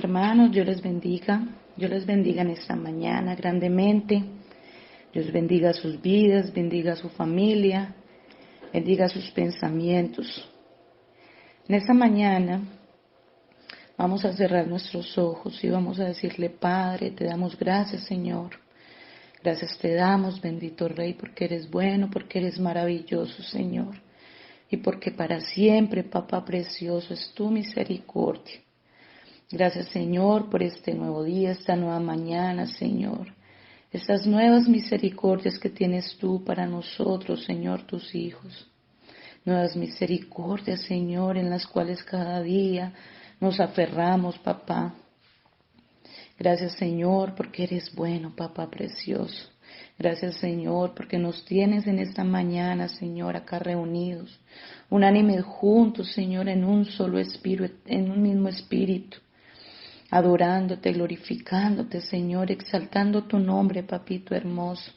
Hermanos, Dios les bendiga en esta mañana grandemente. Dios bendiga sus vidas, bendiga su familia, bendiga sus pensamientos. En esta mañana vamos a cerrar nuestros ojos y vamos a decirle: Padre, te damos gracias, Señor. Gracias te damos, bendito Rey, porque eres bueno, porque eres maravilloso, Señor. Y porque para siempre, Papá precioso, es tu misericordia. Gracias, Señor, por este nuevo día, esta nueva mañana, Señor. Estas nuevas misericordias que tienes tú para nosotros, Señor, tus hijos. Nuevas misericordias, Señor, en las cuales cada día nos aferramos, Papá. Gracias, Señor, porque eres bueno, Papá precioso. Gracias, Señor, porque nos tienes en esta mañana, Señor, acá reunidos, unánimes juntos, Señor, en un solo espíritu, en un mismo espíritu. Adorándote, glorificándote, Señor, exaltando tu nombre, Papito hermoso,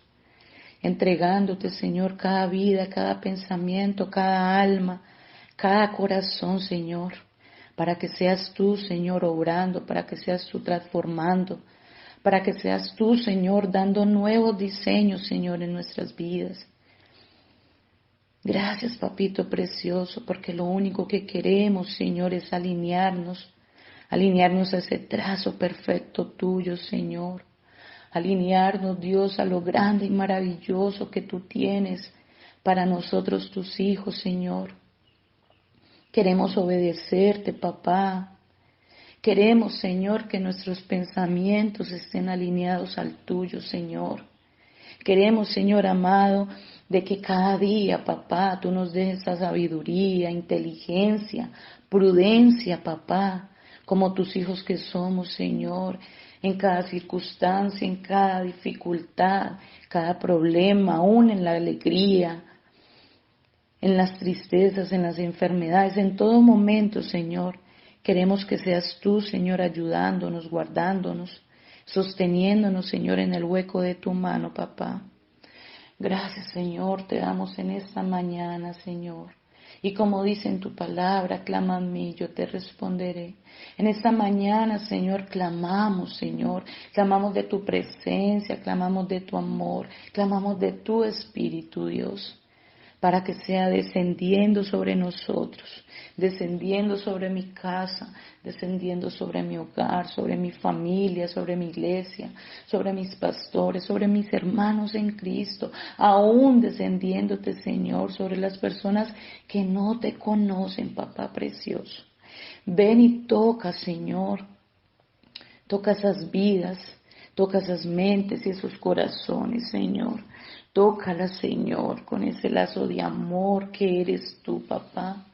entregándote, Señor, cada vida, cada pensamiento, cada alma, cada corazón, Señor, para que seas tú, Señor, obrando, para que seas tú transformando, para que seas tú, Señor, dando nuevos diseños, Señor, en nuestras vidas. Gracias, Papito precioso, porque lo único que queremos, Señor, es alinearnos a ese trazo perfecto tuyo, Señor. Alinearnos, Dios, a lo grande y maravilloso que tú tienes para nosotros, tus hijos, Señor. Queremos obedecerte, Papá. Queremos, Señor, que nuestros pensamientos estén alineados al tuyo, Señor. Queremos, Señor amado, de que cada día, Papá, tú nos des esa sabiduría, inteligencia, prudencia, Papá, como tus hijos que somos, Señor, en cada circunstancia, en cada dificultad, cada problema, aún en la alegría, en las tristezas, en las enfermedades, en todo momento, Señor. Queremos que seas tú, Señor, ayudándonos, guardándonos, sosteniéndonos, Señor, en el hueco de tu mano, Papá. Gracias, Señor, te damos en esta mañana, Señor. Y como dice en tu palabra, clama a mí, yo te responderé. En esta mañana, Señor, clamamos, Señor. Clamamos de tu presencia, clamamos de tu amor, clamamos de tu Espíritu, Dios, para que sea descendiendo sobre nosotros, descendiendo sobre mi casa, descendiendo sobre mi hogar, sobre mi familia, sobre mi iglesia, sobre mis pastores, sobre mis hermanos en Cristo, aún descendiéndote, Señor, sobre las personas que no te conocen, Papá precioso. Ven y toca, Señor, toca esas vidas, toca esas mentes y esos corazones, Señor. Tócalas, Señor, con ese lazo de amor que eres tú, Papá.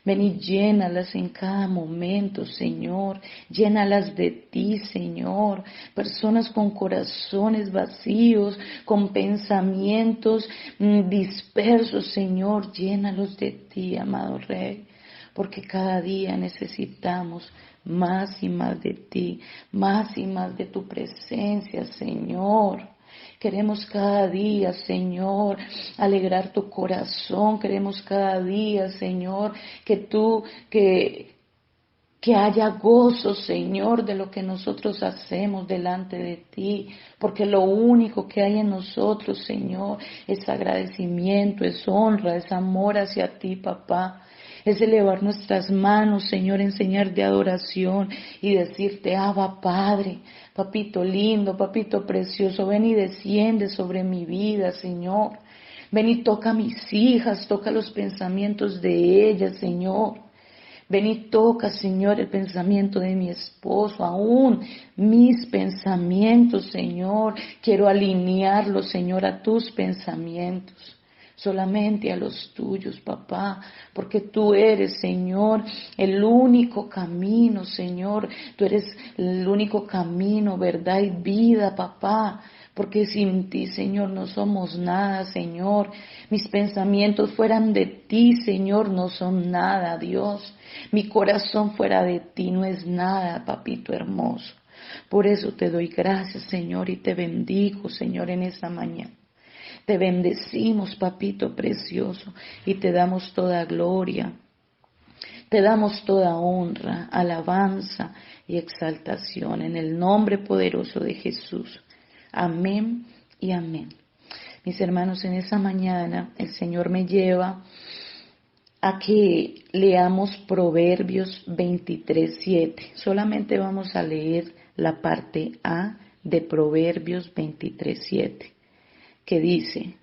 Ven y llénalas en cada momento, Señor. Llénalas de ti, Señor. Personas con corazones vacíos, con pensamientos dispersos, Señor. Llénalos de ti, amado Rey. Porque cada día necesitamos más y más de ti, más y más de tu presencia, Señor. Queremos cada día, Señor, alegrar tu corazón. Queremos cada día, Señor, que haya gozo, Señor, de lo que nosotros hacemos delante de ti, porque lo único que hay en nosotros, Señor, es agradecimiento, es honra, es amor hacia ti, Papá. Es elevar nuestras manos, Señor, en señal de adoración y decirte: Abba, Padre, papito lindo, papito precioso, ven y desciende sobre mi vida, Señor. Ven y toca a mis hijas, toca los pensamientos de ellas, Señor. Ven y toca, Señor, el pensamiento de mi esposo, aún mis pensamientos, Señor. Quiero alinearlos, Señor, a tus pensamientos. Solamente a los tuyos, Papá, porque tú eres, Señor, el único camino, Señor. Tú eres el único camino, verdad y vida, Papá. Porque sin ti, Señor, no somos nada, Señor. Mis pensamientos fueran de ti, Señor, no son nada, Dios. Mi corazón fuera de ti no es nada, papito hermoso. Por eso te doy gracias, Señor, y te bendigo, Señor, en esta mañana. Te bendecimos, papito precioso, y te damos toda gloria, Te damos toda honra, alabanza y exaltación en el nombre poderoso de Jesús. Amén y amén. Mis hermanos, en esta mañana el Señor me lleva a que leamos Proverbios 23:7. Solamente vamos a leer la parte A de Proverbios 23:7, que dice: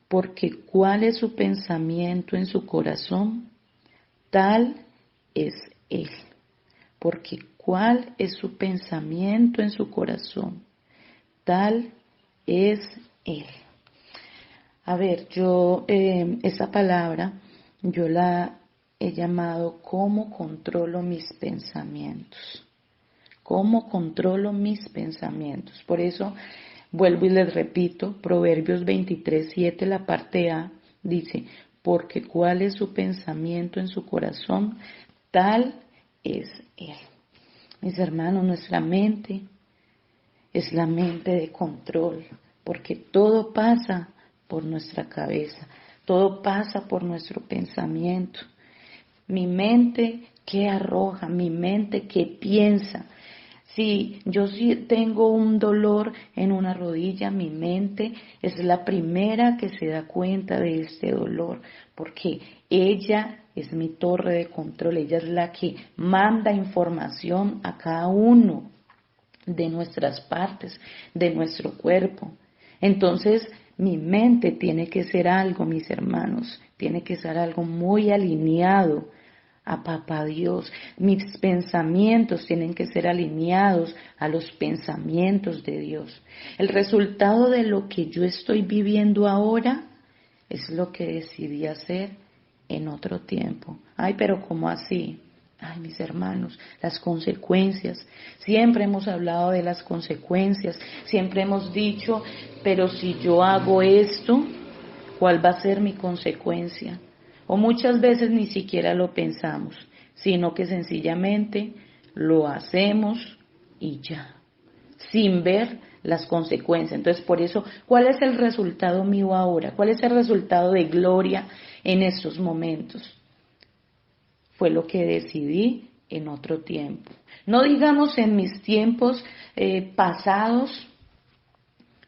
porque cuál es su pensamiento en su corazón, tal es él. Porque cuál es su pensamiento en su corazón, tal es él. A ver, yo esa palabra yo la he llamado ¿cómo controlo mis pensamientos? ¿Cómo controlo mis pensamientos? Por eso vuelvo y les repito, Proverbios 23:7, la parte A, dice: porque cuál es su pensamiento en su corazón, tal es él. Mis hermanos, nuestra mente es la mente de control, porque todo pasa por nuestra cabeza, todo pasa por nuestro pensamiento. Mi mente, ¿qué arroja? Mi mente, ¿qué piensa? Si yo sí tengo un dolor en una rodilla, mi mente es la primera que se da cuenta de este dolor, porque ella es mi torre de control, ella es la que manda información a cada uno de nuestras partes, de nuestro cuerpo. Entonces, mi mente tiene que ser algo, mis hermanos, tiene que ser algo muy alineado a Papá Dios. Mis pensamientos tienen que ser alineados a los pensamientos de Dios. El resultado de lo que yo estoy viviendo ahora es lo que decidí hacer en otro tiempo. Ay, pero ¿cómo así? Ay, mis hermanos, las consecuencias. Siempre hemos hablado de las consecuencias. Siempre hemos dicho, pero si yo hago esto, ¿cuál va a ser mi consecuencia? O muchas veces ni siquiera lo pensamos, sino que sencillamente lo hacemos y ya, sin ver las consecuencias. Entonces, por eso, ¿cuál es el resultado mío ahora? ¿Cuál es el resultado de gloria en estos momentos? Fue lo que decidí en otro tiempo. No digamos en mis tiempos pasados,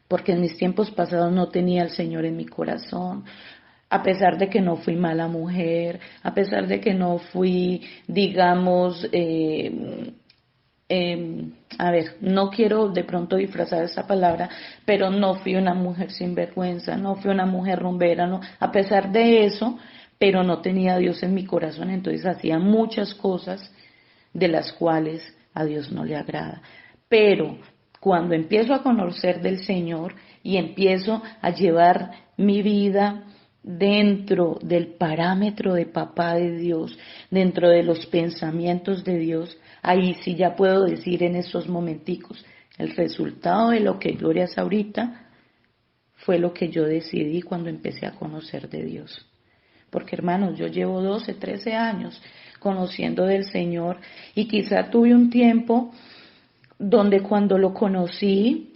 porque en mis tiempos pasados no tenía al Señor en mi corazón. A pesar de que no fui mala mujer, a pesar de que no fui, digamos, a ver, no quiero de pronto disfrazar esa palabra, pero no fui una mujer sinvergüenza, no fui una mujer rumbera, no, a pesar de eso, pero no tenía a Dios en mi corazón, entonces hacía muchas cosas de las cuales a Dios no le agrada. Pero cuando empiezo a conocer del Señor y empiezo a llevar mi vida dentro del parámetro de Papá de Dios, dentro de los pensamientos de Dios, ahí sí ya puedo decir en esos momenticos, el resultado de lo que Gloria es ahorita fue lo que yo decidí cuando empecé a conocer de Dios. Porque hermanos, yo llevo 12, 13 años conociendo del Señor y quizá tuve un tiempo donde cuando lo conocí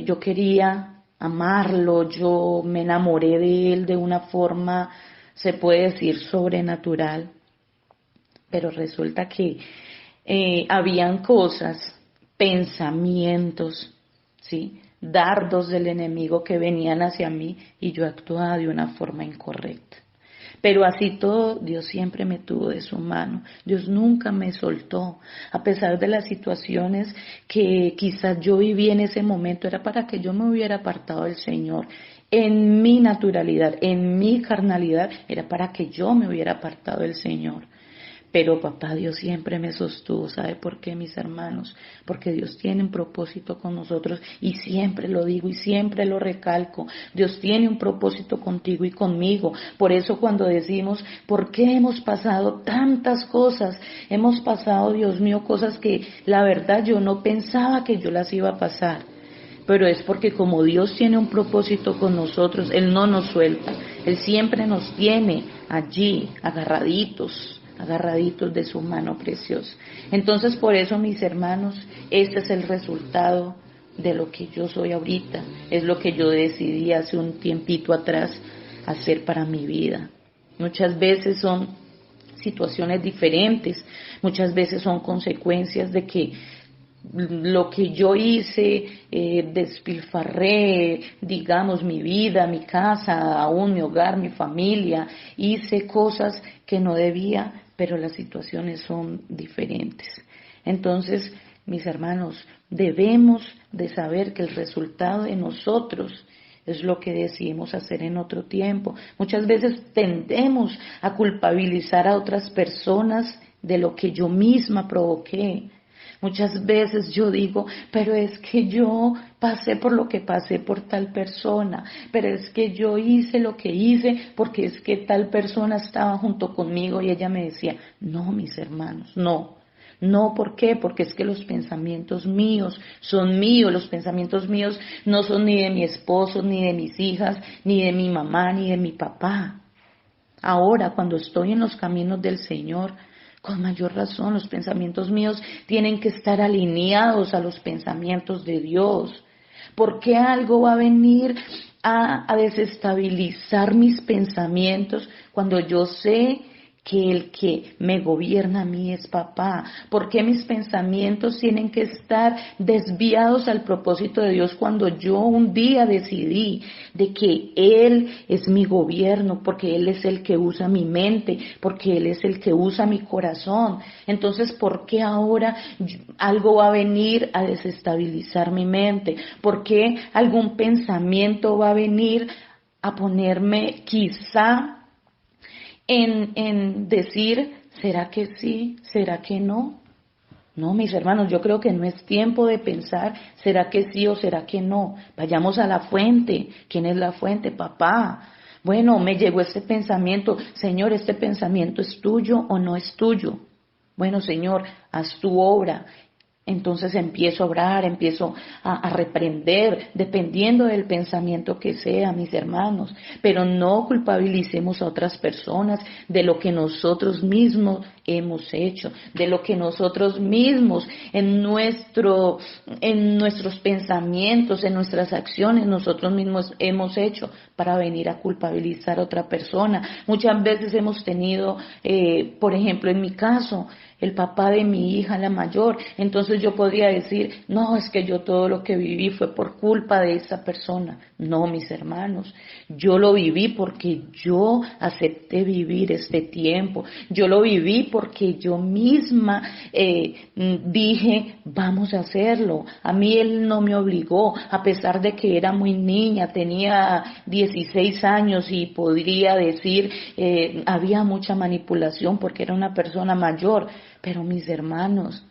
yo quería amarlo, yo me enamoré de él de una forma, se puede decir, sobrenatural, pero resulta que habían cosas, pensamientos, ¿sí? Dardos del enemigo que venían hacia mí y yo actuaba de una forma incorrecta. Pero así todo, Dios siempre me tuvo de su mano. Dios nunca me soltó. A pesar de las situaciones que quizás yo viví en ese momento, era para que yo me hubiera apartado del Señor. En mi naturalidad, en mi carnalidad, era para que yo me hubiera apartado del Señor. Pero Papá Dios siempre me sostuvo. ¿Sabe por qué, mis hermanos? Porque Dios tiene un propósito con nosotros y siempre lo digo y siempre lo recalco. Dios tiene un propósito contigo y conmigo. Por eso cuando decimos, ¿por qué hemos pasado tantas cosas? Hemos pasado, Dios mío, cosas que la verdad yo no pensaba que yo las iba a pasar. Pero es porque como Dios tiene un propósito con nosotros, Él no nos suelta. Él siempre nos tiene allí, agarraditos de su mano preciosa. Entonces, por eso, mis hermanos, este es el resultado de lo que yo soy ahorita. Es lo que yo decidí hace un tiempito atrás hacer para mi vida. Muchas veces son situaciones diferentes. Muchas veces son consecuencias de que lo que yo hice, despilfarré, digamos, mi vida, mi casa, aún mi hogar, mi familia, hice cosas que no debía, pero las situaciones son diferentes. Entonces, mis hermanos, debemos de saber que el resultado de nosotros es lo que decidimos hacer en otro tiempo. Muchas veces tendemos a culpabilizar a otras personas de lo que yo misma provoqué. Muchas veces yo digo, pero es que yo pasé por lo que pasé por tal persona, pero es que yo hice lo que hice porque es que tal persona estaba junto conmigo y ella me decía, no, mis hermanos, no. No, ¿por qué? Porque es que los pensamientos míos son míos, los pensamientos míos no son ni de mi esposo, ni de mis hijas, ni de mi mamá, ni de mi papá. Ahora, cuando estoy en los caminos del Señor, con mayor razón, los pensamientos míos tienen que estar alineados a los pensamientos de Dios. Porque algo va a venir a desestabilizar mis pensamientos cuando yo sé que el que me gobierna a mí es papá? ¿Por qué mis pensamientos tienen que estar desviados al propósito de Dios cuando yo un día decidí de que Él es mi gobierno, porque Él es el que usa mi mente, porque Él es el que usa mi corazón? Entonces, ¿por qué ahora algo va a venir a desestabilizar mi mente? ¿Por qué algún pensamiento va a venir a ponerme quizá en decir, ¿será que sí? ¿Será que no? No, mis hermanos, yo creo que no es tiempo de pensar, ¿será que sí o será que no? Vayamos a la fuente. ¿Quién es la fuente? Papá. Bueno, me llegó este pensamiento. Señor, ¿este pensamiento es tuyo o no es tuyo? Bueno, Señor, haz tu obra. Entonces empiezo a orar, empiezo a reprender, dependiendo del pensamiento que sea, mis hermanos. Pero no culpabilicemos a otras personas de lo que nosotros mismos hemos hecho, de lo que nosotros mismos en nuestros pensamientos, en nuestras acciones, nosotros mismos hemos hecho para venir a culpabilizar a otra persona. Muchas veces hemos tenido, por ejemplo, en mi caso, el papá de mi hija, la mayor. Entonces yo podría decir, no, es que yo todo lo que viví fue por culpa de esa persona. No, mis hermanos, yo lo viví porque yo acepté vivir este tiempo. Yo lo viví porque yo misma dije, vamos a hacerlo. A mí él no me obligó, a pesar de que era muy niña, tenía 16 años y podría decir, había mucha manipulación porque era una persona mayor. Pero mis hermanos,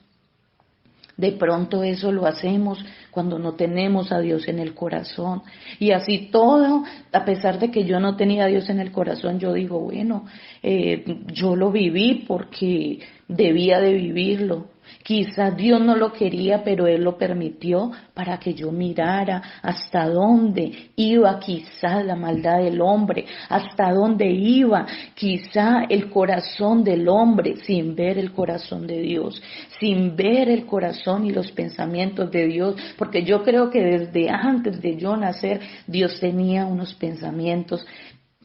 de pronto eso lo hacemos cuando no tenemos a Dios en el corazón. Y así todo, a pesar de que yo no tenía a Dios en el corazón, yo digo, bueno, yo lo viví porque debía de vivirlo. Quizás Dios no lo quería, pero Él lo permitió para que yo mirara hasta dónde iba quizá la maldad del hombre, hasta dónde iba quizá el corazón del hombre sin ver el corazón de Dios, sin ver el corazón y los pensamientos de Dios, porque yo creo que desde antes de yo nacer, Dios tenía unos pensamientos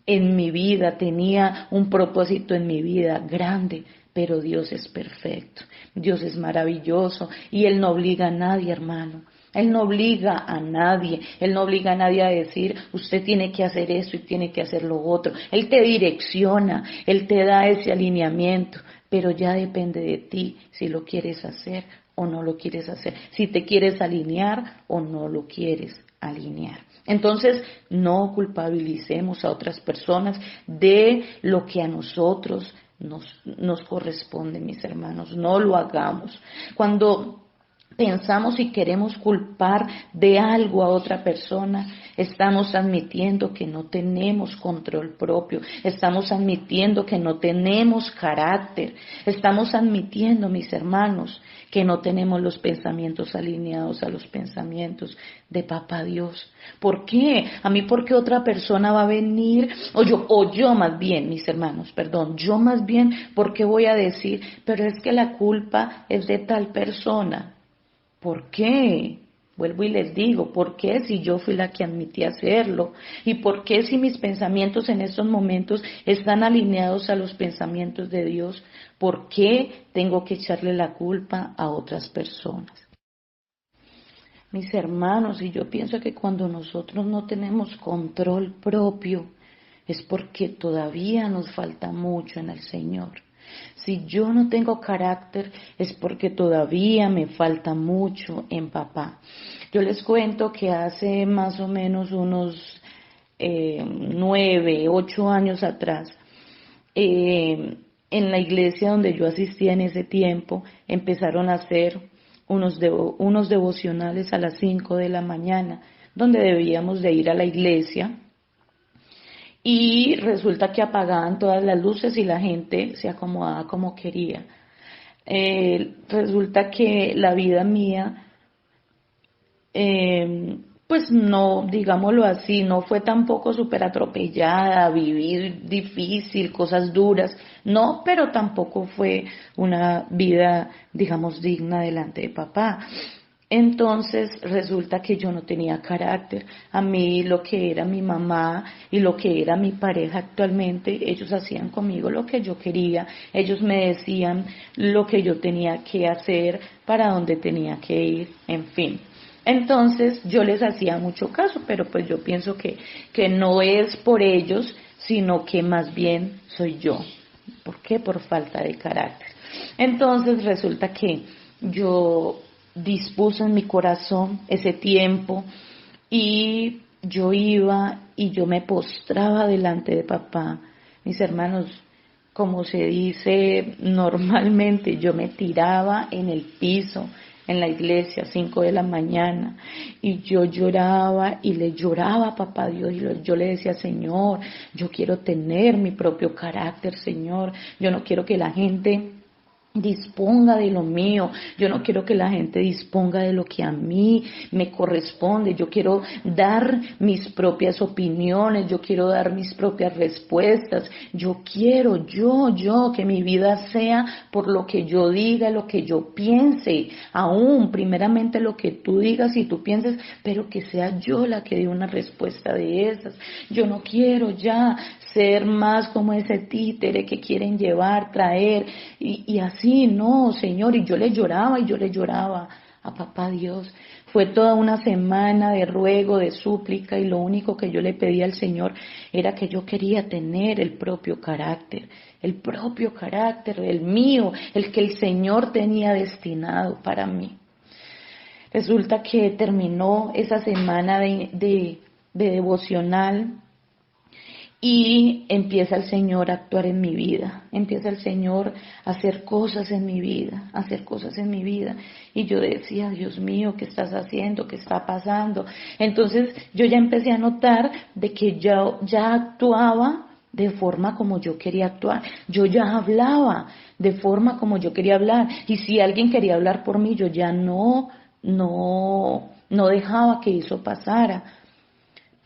en mi vida, tenía un propósito en mi vida grande. Pero Dios es perfecto, Dios es maravilloso y Él no obliga a nadie, hermano. Él no obliga a nadie, Él no obliga a nadie a decir, usted tiene que hacer eso y tiene que hacer lo otro. Él te direcciona, Él te da ese alineamiento, pero ya depende de ti si lo quieres hacer o no lo quieres hacer, si te quieres alinear o no lo quieres alinear. Entonces, no culpabilicemos a otras personas de lo que a nosotros nos corresponde, mis hermanos. No lo hagamos. Cuando pensamos y queremos culpar de algo a otra persona, estamos admitiendo que no tenemos control propio, estamos admitiendo que no tenemos carácter, estamos admitiendo, mis hermanos, que no tenemos los pensamientos alineados a los pensamientos de Papá Dios. ¿Por qué? A mí, ¿por qué otra persona va a venir? O yo más bien, mis hermanos, perdón, yo más bien, ¿por qué voy a decir, pero es que la culpa es de tal persona? ¿Por qué? Vuelvo y les digo, ¿por qué si yo fui la que admití hacerlo? ¿Y por qué si mis pensamientos en estos momentos están alineados a los pensamientos de Dios? ¿Por qué tengo que echarle la culpa a otras personas? Mis hermanos, y yo pienso que cuando nosotros no tenemos control propio, es porque todavía nos falta mucho en el Señor. Si yo no tengo carácter, es porque todavía me falta mucho en papá. Yo les cuento que hace más o menos unos 9, 8 años atrás, en la iglesia donde yo asistía en ese tiempo, empezaron a hacer unos devocionales a las 5 de la mañana, donde debíamos de ir a la iglesia y resulta que apagaban todas las luces y la gente se acomodaba como quería. Resulta que la vida mía, pues no, digámoslo así, no fue tampoco súper atropellada, vivir difícil, cosas duras, no, pero tampoco fue una vida, digamos, digna delante de papá. Entonces resulta que yo no tenía carácter. A mí lo que era mi mamá y lo que era mi pareja actualmente, ellos hacían conmigo lo que yo quería, ellos me decían lo que yo tenía que hacer, para dónde tenía que ir, en fin. Entonces yo les hacía mucho caso, pero pues yo pienso que no es por ellos, sino que más bien soy yo. ¿Por qué? Por falta de carácter. Entonces resulta que yo dispuse en mi corazón ese tiempo y yo iba y yo me postraba delante de papá. Mis hermanos, como se dice normalmente, yo me tiraba en el piso en la iglesia, 5 de la mañana, y yo lloraba y le lloraba a papá Dios, y yo le decía, Señor, yo quiero tener mi propio carácter, Señor, yo no quiero que la gente disponga de lo mío, yo no quiero que la gente disponga de lo que a mí me corresponde, yo quiero dar mis propias opiniones, yo quiero dar mis propias respuestas, yo quiero, que mi vida sea por lo que yo diga, lo que yo piense, aún primeramente lo que tú digas y tú pienses, pero que sea yo la que dé una respuesta de esas. Yo no quiero ya ser más como ese títere que quieren llevar, traer, y así, no, Señor, y yo le lloraba a papá Dios. Fue toda una semana de ruego, de súplica, y lo único que yo le pedía al Señor era que yo quería tener el propio carácter, el mío, el que el Señor tenía destinado para mí. Resulta que terminó esa semana de devocional, y empieza el Señor a actuar en mi vida, empieza el Señor a hacer cosas en mi vida, Y yo decía, Dios mío, ¿qué estás haciendo? ¿Qué está pasando? Entonces yo ya empecé a notar de que yo ya actuaba de forma como yo quería actuar. Yo ya hablaba de forma como yo quería hablar. Y si alguien quería hablar por mí, yo ya no dejaba que eso pasara,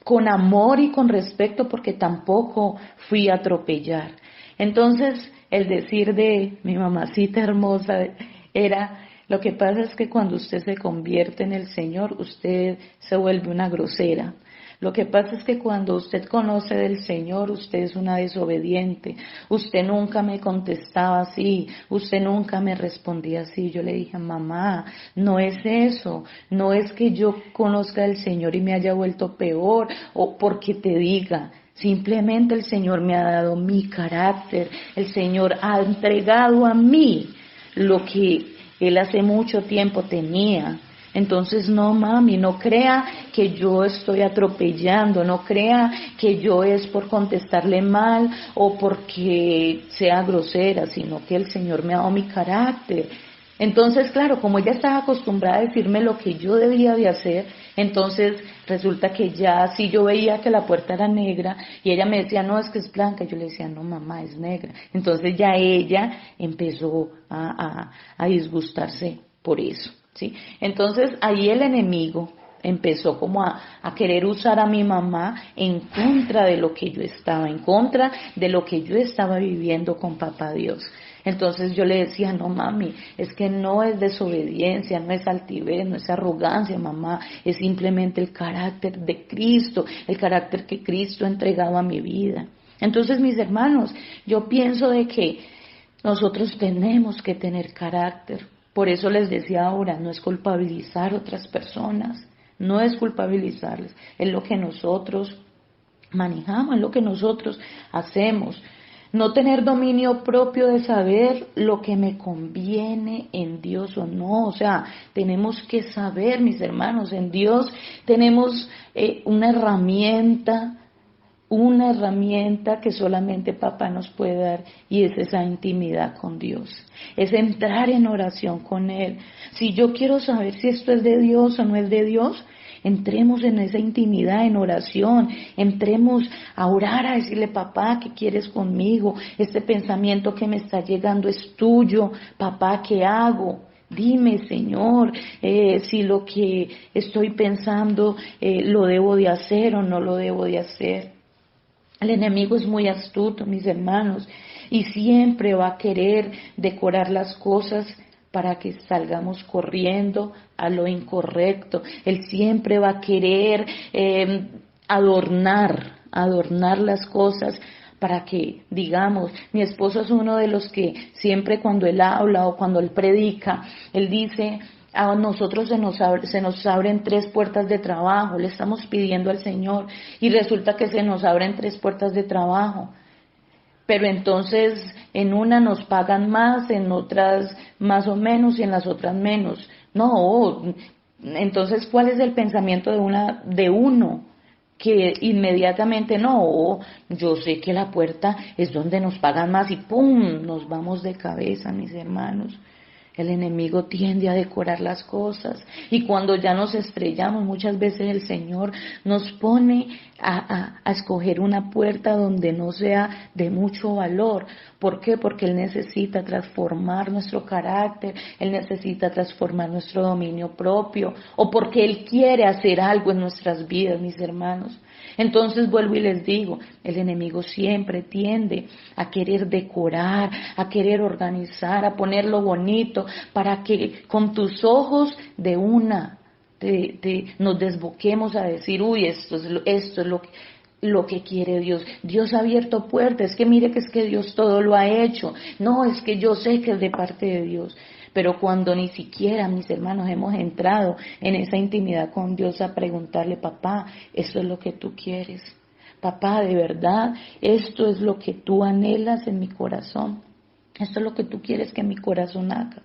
con amor y con respeto, porque tampoco fui a atropellar. Entonces, el decir de mi mamacita hermosa era, lo que pasa es que cuando usted se convierte en el Señor, usted se vuelve una grosera. Lo que pasa es que cuando usted conoce del Señor, usted es una desobediente. Usted nunca me contestaba así, usted nunca me respondía así. Yo le dije, mamá, no es eso, no es que yo conozca del Señor y me haya vuelto peor, o porque te diga. Simplemente el Señor me ha dado mi carácter, el Señor ha entregado a mí lo que Él hace mucho tiempo tenía. Entonces, no, mami, no crea que yo estoy atropellando, no crea que yo es por contestarle mal o porque sea grosera, sino que el Señor me ha dado mi carácter. Entonces, claro, como ella estaba acostumbrada a decirme lo que yo debía de hacer, entonces resulta que ya si yo veía que la puerta era negra y ella me decía, no, es que es blanca, yo le decía, no, mamá, es negra. Entonces ya ella empezó a disgustarse por eso. ¿Sí? Entonces ahí el enemigo empezó como a querer usar a mi mamá en contra de lo que yo estaba, en contra de lo que yo estaba viviendo con papá Dios. Entonces yo le decía, no mami, es que no es desobediencia, no es altivez, no es arrogancia, mamá, es simplemente el carácter de Cristo, el carácter que Cristo ha entregado a mi vida. Entonces, mis hermanos, yo pienso de que nosotros tenemos que tener carácter. Por eso les decía ahora, no es culpabilizar a otras personas, no es culpabilizarles, es lo que nosotros manejamos, es lo que nosotros hacemos. No tener dominio propio de saber lo que me conviene en Dios o no. O sea, tenemos que saber, mis hermanos, en Dios tenemos una herramienta que solamente papá nos puede dar, y es esa intimidad con Dios, es entrar en oración con Él. Si yo quiero saber si esto es de Dios o no es de Dios, entremos en esa intimidad, en oración, entremos a orar, a decirle, papá, ¿qué quieres conmigo? Este pensamiento que me está llegando es tuyo, papá, ¿qué hago? Dime, Señor, si lo que estoy pensando lo debo de hacer o no lo debo de hacer. El enemigo es muy astuto, mis hermanos, y siempre va a querer decorar las cosas para que salgamos corriendo a lo incorrecto. Él siempre va a querer adornar las cosas para que, digamos, mi esposo es uno de los que siempre cuando él habla o cuando él predica, él dice, a nosotros se nos abren 3 puertas de trabajo, le estamos pidiendo al Señor y resulta que se nos abren 3 puertas de trabajo. Pero entonces en una nos pagan más, en otras más o menos y en las otras menos. No, entonces ¿cuál es el pensamiento de uno? Que inmediatamente no, yo sé que la puerta es donde nos pagan más y ¡pum! Nos vamos de cabeza, mis hermanos. El enemigo tiende a decorar las cosas y cuando ya nos estrellamos, muchas veces el Señor nos pone a escoger una puerta donde no sea de mucho valor. ¿Por qué? Porque Él necesita transformar nuestro carácter, Él necesita transformar nuestro dominio propio o porque Él quiere hacer algo en nuestras vidas, mis hermanos. Entonces vuelvo y les digo, el enemigo siempre tiende a querer decorar, a querer organizar, a ponerlo bonito para que con tus ojos de una nos desboquemos a decir, uy, esto es lo que quiere Dios. Dios ha abierto puertas, es que mire que es que Dios todo lo ha hecho. No, es que yo sé que es de parte de Dios. Pero cuando ni siquiera, mis hermanos, hemos entrado en esa intimidad con Dios a preguntarle, papá, ¿esto es lo que tú quieres? Papá, de verdad, esto es lo que tú anhelas en mi corazón. Esto es lo que tú quieres que mi corazón haga.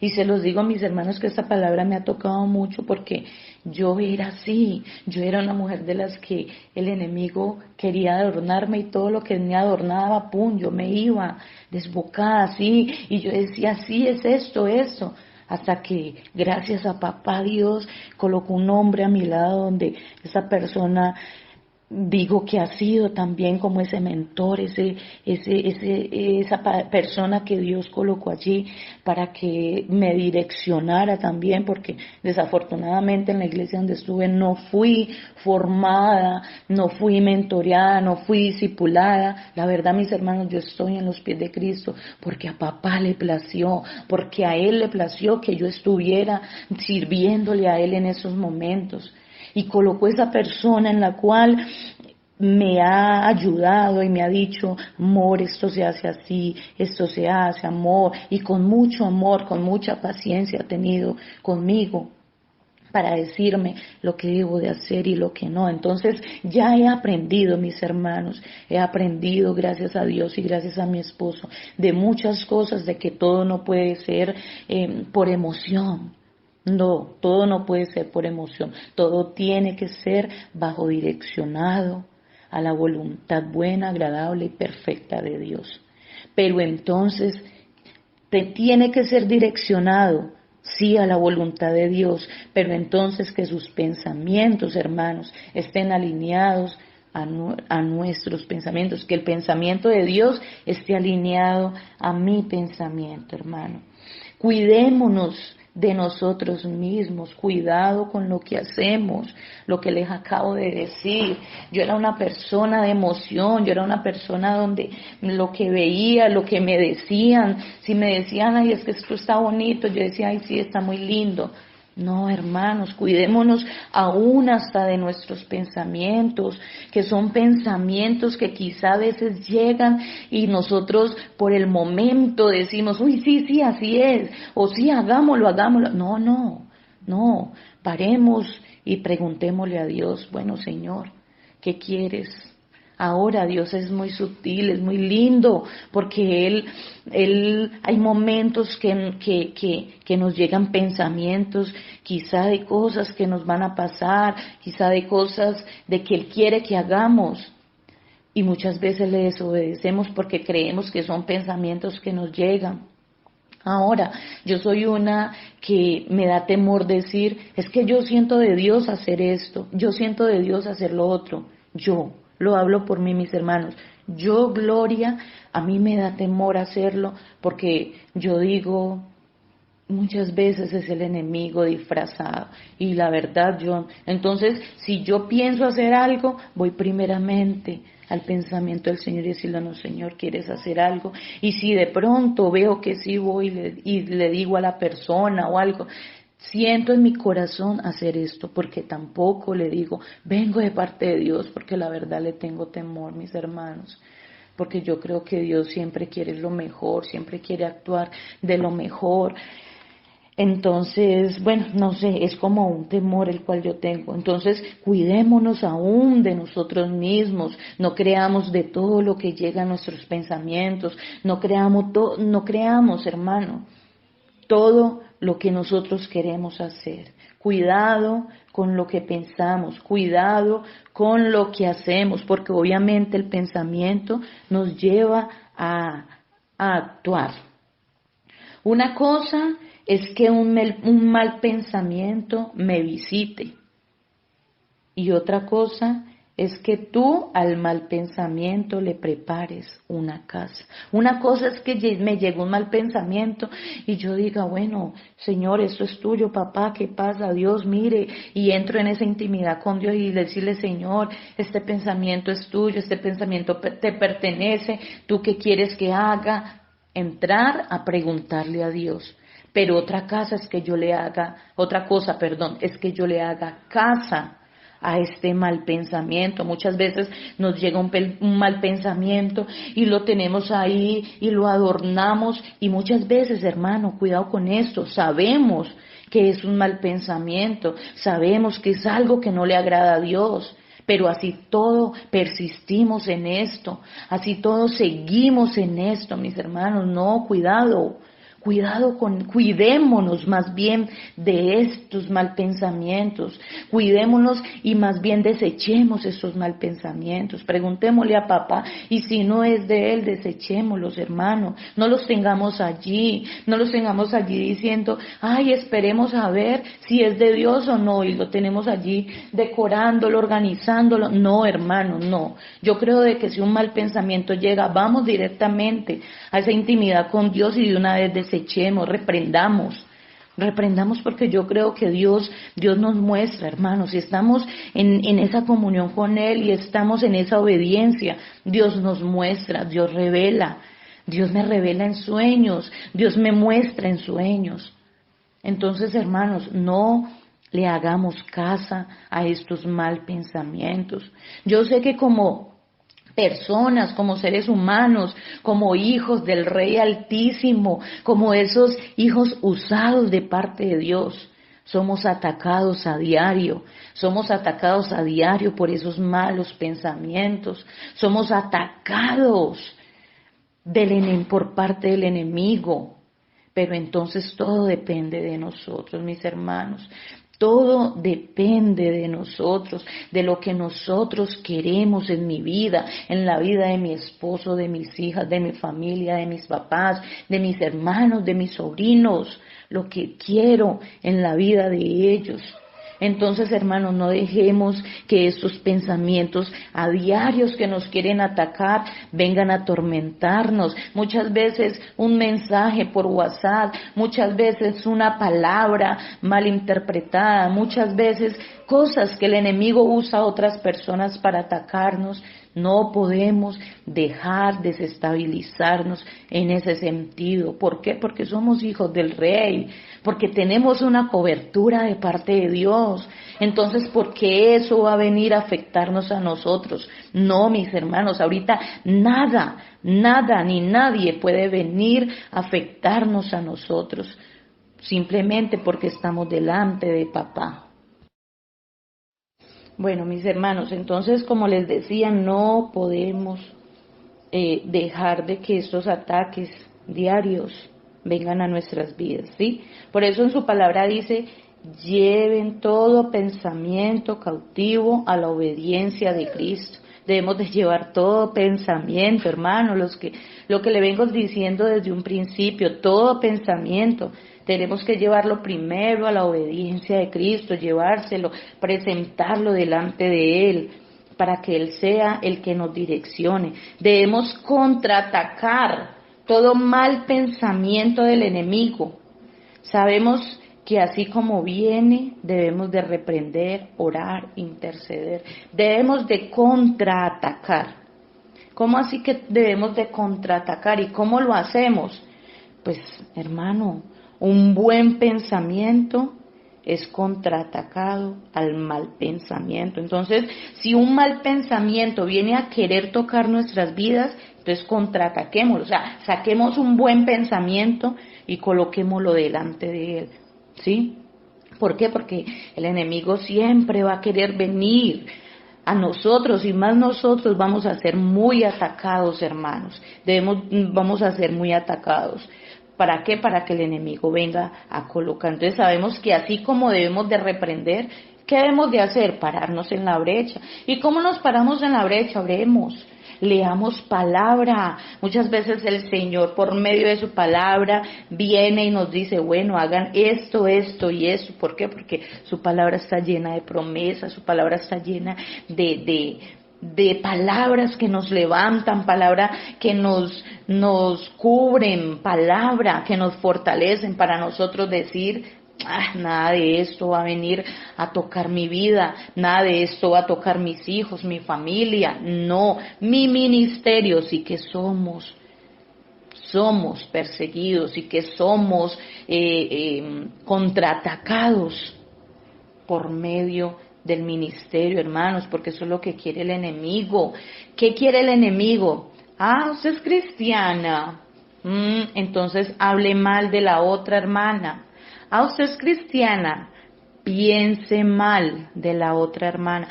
Y se los digo a mis hermanos que esta palabra me ha tocado mucho porque yo era así, yo era una mujer de las que el enemigo quería adornarme y todo lo que me adornaba, pum, yo me iba desbocada así y yo decía, sí, es esto, eso. Hasta que gracias a papá Dios colocó un hombre a mi lado donde esa persona digo que ha sido también como ese mentor, esa persona que Dios colocó allí para que me direccionara también, porque desafortunadamente en la iglesia donde estuve no fui formada, no fui mentoreada, no fui discipulada. La verdad, mis hermanos, yo estoy en los pies de Cristo porque a papá le plació, porque a Él le plació que yo estuviera sirviéndole a Él en esos momentos. Y colocó esa persona en la cual me ha ayudado y me ha dicho, amor, esto se hace así, esto se hace, amor, y con mucho amor, con mucha paciencia ha tenido conmigo para decirme lo que debo de hacer y lo que no. Entonces ya he aprendido, mis hermanos, he aprendido gracias a Dios y gracias a mi esposo de muchas cosas, de que todo no puede ser por emoción. No, todo no puede ser por emoción, todo tiene que ser bajo direccionado a la voluntad buena, agradable y perfecta de Dios. Pero entonces te tiene que ser direccionado, sí, a la voluntad de Dios, pero entonces que sus pensamientos, hermanos, estén alineados a nuestros pensamientos, que el pensamiento de Dios esté alineado a mi pensamiento, hermano. Cuidémonos de nosotros mismos. Cuidado con lo que hacemos, lo que les acabo de decir. Yo era una persona de emoción, yo era una persona donde lo que veía, lo que me decían, si me decían, ay, es que esto está bonito, yo decía, ay, sí, está muy lindo. No, hermanos, cuidémonos aún hasta de nuestros pensamientos, que son pensamientos que quizá a veces llegan y nosotros por el momento decimos, uy, sí, sí, así es, o sí, hagámoslo, hagámoslo. No, no, no, paremos y preguntémosle a Dios, bueno, Señor, ¿qué quieres? Ahora Dios es muy sutil, es muy lindo, porque hay momentos que nos llegan pensamientos, quizá de cosas que nos van a pasar, quizá de cosas de que Él quiere que hagamos. Y muchas veces le desobedecemos porque creemos que son pensamientos que nos llegan. Ahora, yo soy una que me da temor decir, es que yo siento de Dios hacer esto, yo siento de Dios hacer lo otro. Yo lo hablo por mí, mis hermanos. Yo, Gloria, a mí me da temor hacerlo porque yo digo, muchas veces es el enemigo disfrazado y la verdad entonces si yo pienso hacer algo, voy primeramente al pensamiento del Señor y decirle, no, Señor, ¿quieres hacer algo? Y si de pronto veo que sí voy y le digo a la persona o algo, siento en mi corazón hacer esto, porque tampoco le digo, vengo de parte de Dios, porque la verdad le tengo temor, mis hermanos. Porque yo creo que Dios siempre quiere lo mejor, siempre quiere actuar de lo mejor. Entonces, bueno, no sé, es como un temor el cual yo tengo. Entonces, cuidémonos aún de nosotros mismos, no creamos de todo lo que llega a nuestros pensamientos, no creamos, hermano, todo lo que nosotros queremos hacer. Cuidado con lo que pensamos, cuidado con lo que hacemos, porque obviamente el pensamiento nos lleva a actuar. Una cosa es que un mal pensamiento me visite y otra cosa es que tú al mal pensamiento le prepares una casa. Una cosa es que me llegó un mal pensamiento y yo diga, bueno, Señor, esto es tuyo, papá, ¿qué pasa? Dios, mire, y entro en esa intimidad con Dios y decirle, Señor, este pensamiento es tuyo, este pensamiento te pertenece, ¿tú qué quieres que haga? Entrar a preguntarle a Dios. Pero otra cosa, es que yo le haga casa a este mal pensamiento. Muchas veces nos llega un mal pensamiento y lo tenemos ahí y lo adornamos y muchas veces, hermano, cuidado con esto, sabemos que es un mal pensamiento, sabemos que es algo que no le agrada a Dios. Pero así todo persistimos en esto, así todo seguimos en esto, mis hermanos. No, cuidémonos más bien de estos mal pensamientos, cuidémonos y más bien desechemos estos mal pensamientos. Preguntémosle a papá y si no es de él, desechémoslos, hermano. No los tengamos allí diciendo, ay, esperemos a ver si es de Dios o no, y lo tenemos allí decorándolo, organizándolo. No, hermano, no. Yo creo de que si un mal pensamiento llega, vamos directamente a esa intimidad con Dios y de una vez desechemos, reprendamos porque yo creo que Dios nos muestra, hermanos, si estamos en esa comunión con Él y estamos en esa obediencia, Dios nos muestra, Dios revela, Dios me revela en sueños, Dios me muestra en sueños. Entonces, hermanos, no le hagamos caso a estos mal pensamientos. Yo sé que como personas, como seres humanos, como hijos del Rey Altísimo, como esos hijos usados de parte de Dios, somos atacados a diario por esos malos pensamientos, somos atacados por parte del enemigo. Pero entonces todo depende de nosotros, mis hermanos. Todo depende de nosotros, de lo que nosotros queremos en mi vida, en la vida de mi esposo, de mis hijas, de mi familia, de mis papás, de mis hermanos, de mis sobrinos, lo que quiero en la vida de ellos. Entonces, hermanos, no dejemos que estos pensamientos a diarios que nos quieren atacar vengan a atormentarnos. Muchas veces un mensaje por WhatsApp, muchas veces una palabra mal interpretada, muchas veces cosas que el enemigo usa a otras personas para atacarnos. No podemos dejar desestabilizarnos en ese sentido. ¿Por qué? Porque somos hijos del Rey, porque tenemos una cobertura de parte de Dios. Entonces, ¿por qué eso va a venir a afectarnos a nosotros? No, mis hermanos, ahorita nada ni nadie puede venir a afectarnos a nosotros, simplemente porque estamos delante de papá. Bueno, mis hermanos, entonces, como les decía, no podemos dejar de que estos ataques diarios vengan a nuestras vidas, ¿sí? Por eso en su palabra dice, lleven todo pensamiento cautivo a la obediencia de Cristo. Debemos de llevar todo pensamiento, hermano, lo que le vengo diciendo desde un principio, todo pensamiento. Tenemos que llevarlo primero a la obediencia de Cristo, llevárselo, presentarlo delante de Él, para que Él sea el que nos direccione. Debemos contraatacar todo mal pensamiento del enemigo. Sabemos que así como viene, debemos de reprender, orar, interceder. Debemos de contraatacar. ¿Cómo así que debemos de contraatacar? ¿Y cómo lo hacemos? Pues, hermano, un buen pensamiento es contraatacado al mal pensamiento. Entonces, si un mal pensamiento viene a querer tocar nuestras vidas, entonces contraataquémoslo. O sea, saquemos un buen pensamiento y coloquémoslo delante de él. ¿Sí? ¿Por qué? Porque el enemigo siempre va a querer venir a nosotros, y más nosotros vamos a ser muy atacados, hermanos. Vamos a ser muy atacados. ¿Para qué? Para que el enemigo venga a colocar. Entonces sabemos que así como debemos de reprender, ¿qué debemos de hacer? Pararnos en la brecha. ¿Y cómo nos paramos en la brecha? Oremos, leamos palabra. Muchas veces el Señor, por medio de su palabra, viene y nos dice, bueno, hagan esto, esto y eso. ¿Por qué? Porque su palabra está llena de promesas, su palabra está llena de palabras que nos levantan, palabras que nos cubren, palabras que nos fortalecen para nosotros decir, nada de esto va a venir a tocar mi vida, nada de esto va a tocar mis hijos, mi familia, no, mi ministerio. Sí que somos perseguidos y que somos contraatacados por medio del ministerio, hermanos, porque eso es lo que quiere el enemigo. ¿Qué quiere el enemigo? Usted es cristiana, entonces hable mal de la otra hermana. Usted es cristiana, piense mal de la otra hermana.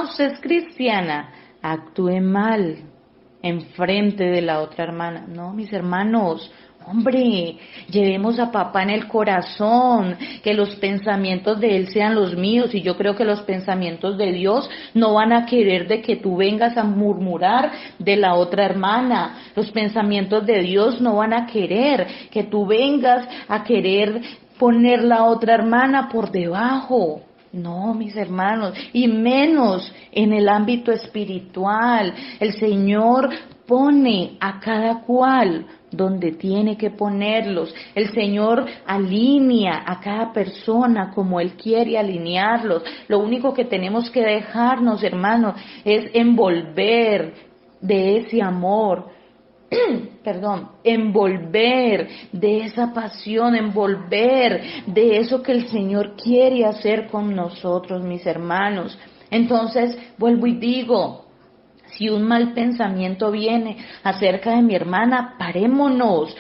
Usted es cristiana, actúe mal en frente de la otra hermana. No, mis hermanos, hombre, llevemos a papá en el corazón, que los pensamientos de él sean los míos, y yo creo que los pensamientos de Dios no van a querer de que tú vengas a murmurar de la otra hermana. Los pensamientos de Dios no van a querer que tú vengas a querer poner la otra hermana por debajo. No, mis hermanos, y menos en el ámbito espiritual. El Señor pone a cada cual donde tiene que ponerlos. El Señor alinea a cada persona como Él quiere alinearlos. Lo único que tenemos que dejarnos, hermanos, es envolver de ese amor. Envolver de esa pasión, envolver de eso que el Señor quiere hacer con nosotros, mis hermanos. Entonces, vuelvo y digo, si un mal pensamiento viene acerca de mi hermana, parémonos.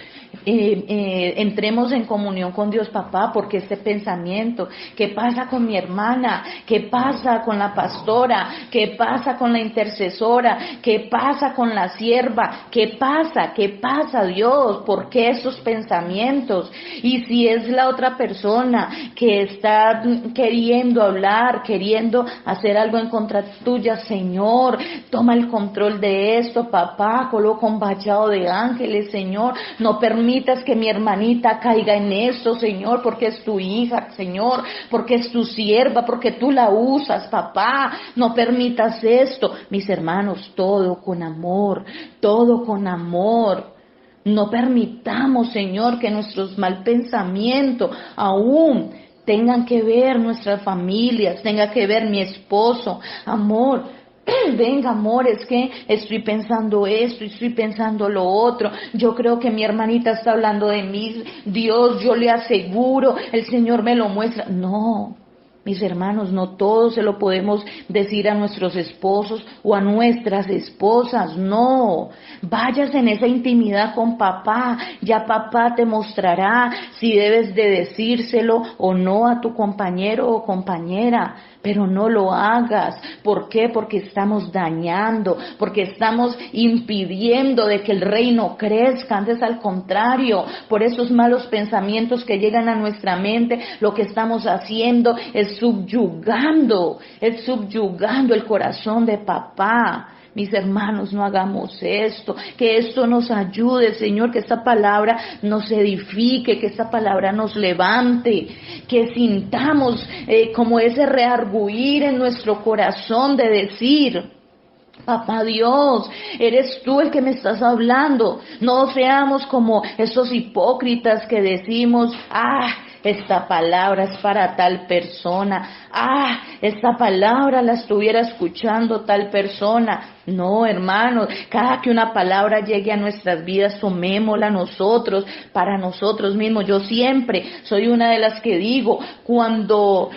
Entremos en comunión con Dios papá, porque este pensamiento, ¿qué pasa con mi hermana? ¿Qué pasa con la pastora? ¿Qué pasa con la intercesora? ¿Qué pasa con la sierva? ¿Qué pasa? ¿Qué pasa, Dios? ¿Por qué esos pensamientos? Y si es la otra persona que está queriendo hablar, queriendo hacer algo en contra tuya, Señor, toma el control de esto, papá, coloca un vallado de ángeles, Señor, no permita permitas que mi hermanita caiga en esto, Señor, porque es tu hija, Señor, porque es tu sierva, porque tú la usas, papá. No permitas esto. Mis hermanos, todo con amor, todo con amor. No permitamos, Señor, que nuestros mal pensamientos aún tengan que ver nuestras familias, tenga que ver mi esposo. Amor, venga, amor, es que estoy pensando esto, estoy pensando lo otro. Yo creo que mi hermanita está hablando de mí. Dios, yo le aseguro, el Señor me lo muestra. No. Mis hermanos, no todo se lo podemos decir a nuestros esposos o a nuestras esposas, no. Vayas en esa intimidad con papá, ya papá te mostrará si debes de decírselo o no a tu compañero o compañera. Pero no lo hagas. ¿Por qué? Porque estamos dañando, porque estamos impidiendo de que el reino crezca. Antes al contrario, por esos malos pensamientos que llegan a nuestra mente, lo que estamos haciendo es subyugando el corazón de papá. Mis hermanos, no hagamos esto, que esto nos ayude, Señor, que esta palabra nos edifique, que esta palabra nos levante, que sintamos como ese reargüir en nuestro corazón de decir: Papá Dios, eres tú el que me estás hablando. No seamos como esos hipócritas que decimos: esta palabra es para tal persona. Esta palabra la estuviera escuchando tal persona. No, hermanos, cada que una palabra llegue a nuestras vidas, tomémosla nosotros, para nosotros mismos. Yo siempre soy una de las que digo, cuando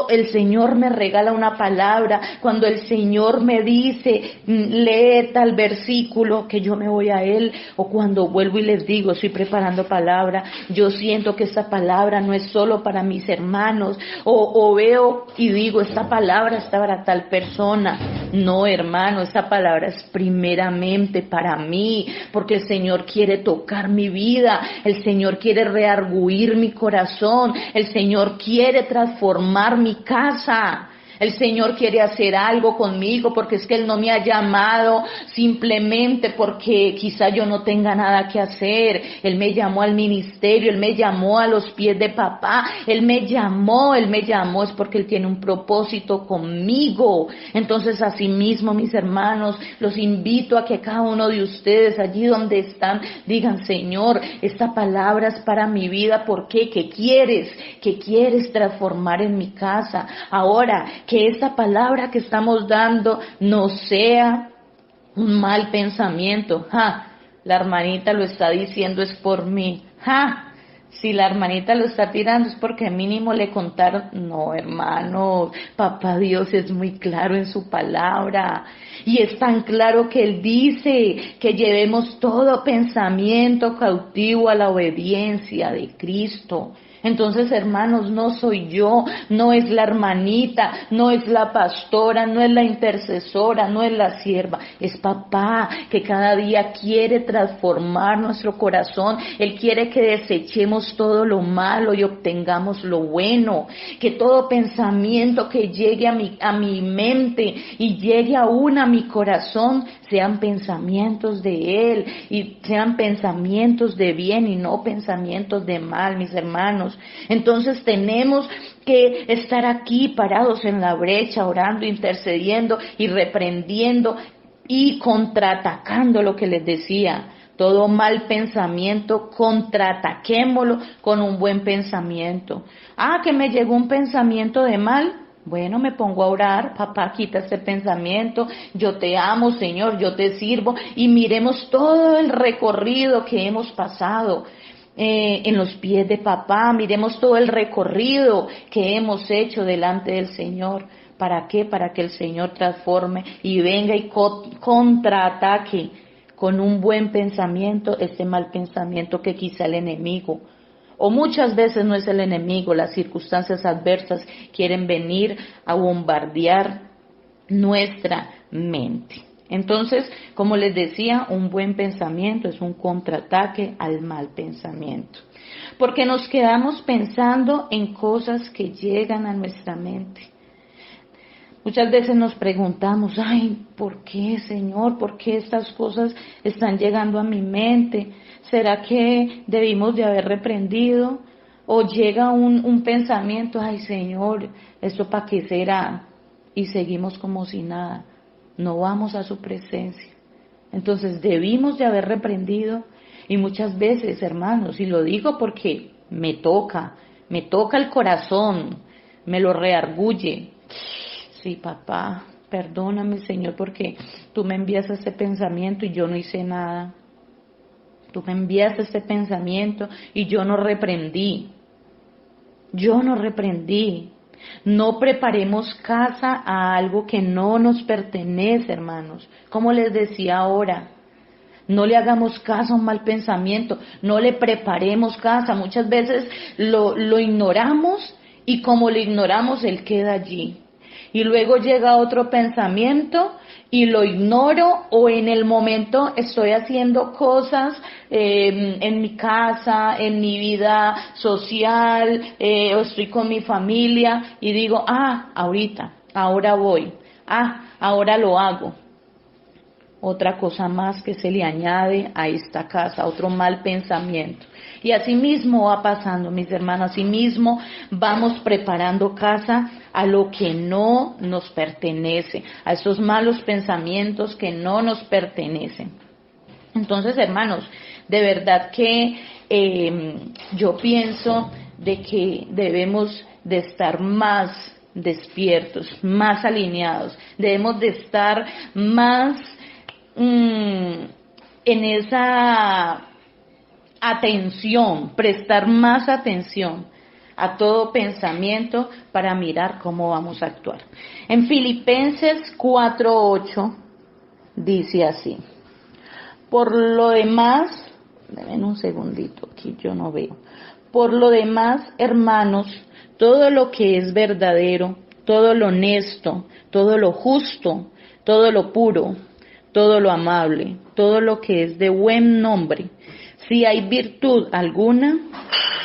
el Señor me regala una palabra, cuando el Señor me dice, lee tal versículo, que yo me voy a Él, o cuando vuelvo y les digo, estoy preparando palabra, yo siento que esta palabra no es solo para mis hermanos, o veo y digo, esta palabra está para tal persona. No, hermano, esta palabra es primeramente para mí, porque el Señor quiere tocar mi vida, el Señor quiere reargüir mi corazón, el Señor quiere transformar mi casa. El Señor quiere hacer algo conmigo, porque es que Él no me ha llamado simplemente porque quizá yo no tenga nada que hacer. Él me llamó al ministerio, Él me llamó a los pies de papá, Él me llamó es porque Él tiene un propósito conmigo. Entonces, asimismo, mis hermanos, los invito a que cada uno de ustedes, allí donde están, digan: Señor, esta palabra es para mi vida. ¿Por qué? ¿Qué quieres? ¿Qué quieres transformar en mi casa? Ahora, que esta palabra que estamos dando no sea un mal pensamiento. La hermanita lo está diciendo es por mí. Si la hermanita lo está tirando es porque mínimo le contaron. No, hermano, papá Dios es muy claro en su palabra. Y es tan claro que Él dice que llevemos todo pensamiento cautivo a la obediencia de Cristo. Entonces, hermanos, no soy yo, no es la hermanita, no es la pastora, no es la intercesora, no es la sierva, es papá que cada día quiere transformar nuestro corazón. Él quiere que desechemos todo lo malo y obtengamos lo bueno, que todo pensamiento que llegue a mi mente y llegue aún a mi corazón sean pensamientos de Él y sean pensamientos de bien y no pensamientos de mal, mis hermanos. Entonces tenemos que estar aquí parados en la brecha, orando, intercediendo y reprendiendo y contraatacando lo que les decía. Todo mal pensamiento, contraataquémoslo con un buen pensamiento. Que me llegó un pensamiento de mal. Bueno, me pongo a orar: papá, quita este pensamiento, yo te amo, Señor, yo te sirvo, y miremos todo el recorrido que hemos pasado en los pies de papá, miremos todo el recorrido que hemos hecho delante del Señor. ¿Para qué? Para que el Señor transforme y venga y contraataque con un buen pensamiento este mal pensamiento que quizá el enemigo, o muchas veces no es el enemigo, las circunstancias adversas quieren venir a bombardear nuestra mente. Entonces, como les decía, un buen pensamiento es un contraataque al mal pensamiento, porque nos quedamos pensando en cosas que llegan a nuestra mente. Muchas veces nos preguntamos, ay, ¿por qué, Señor? ¿Por qué estas cosas están llegando a mi mente? ¿Será que debimos de haber reprendido? O llega un pensamiento, ay, Señor, ¿esto para qué será? Y seguimos como si nada. No vamos a su presencia. Entonces debimos de haber reprendido. Y muchas veces, hermanos, y lo digo porque me toca el corazón, me lo reargulle. Sí, papá, perdóname, Señor, porque tú me envías ese pensamiento y yo no hice nada. Tú me envías ese pensamiento y yo no reprendí. Yo no reprendí. No preparemos casa a algo que no nos pertenece, hermanos. Como les decía ahora, no le hagamos caso a un mal pensamiento, no le preparemos casa. Muchas veces lo ignoramos y como lo ignoramos, él queda allí. Y luego llega otro pensamiento y lo ignoro, o en el momento estoy haciendo cosas en mi casa, en mi vida social, o estoy con mi familia y digo, ahora voy, ahora lo hago. Otra cosa más que se le añade a esta casa, otro mal pensamiento. Y así mismo va pasando, mis hermanos, así mismo vamos preparando casa a lo que no nos pertenece, a esos malos pensamientos que no nos pertenecen. Entonces, hermanos, de verdad que yo pienso de que debemos de estar más despiertos, más alineados, debemos de estar más en esa atención, prestar más atención a todo pensamiento para mirar cómo vamos a actuar. En Filipenses 4:8 dice así: por lo demás, denme un segundito, aquí yo no veo. Por lo demás, hermanos, todo lo que es verdadero, todo lo honesto, todo lo justo, todo lo puro, todo lo amable, todo lo que es de buen nombre, si hay virtud alguna,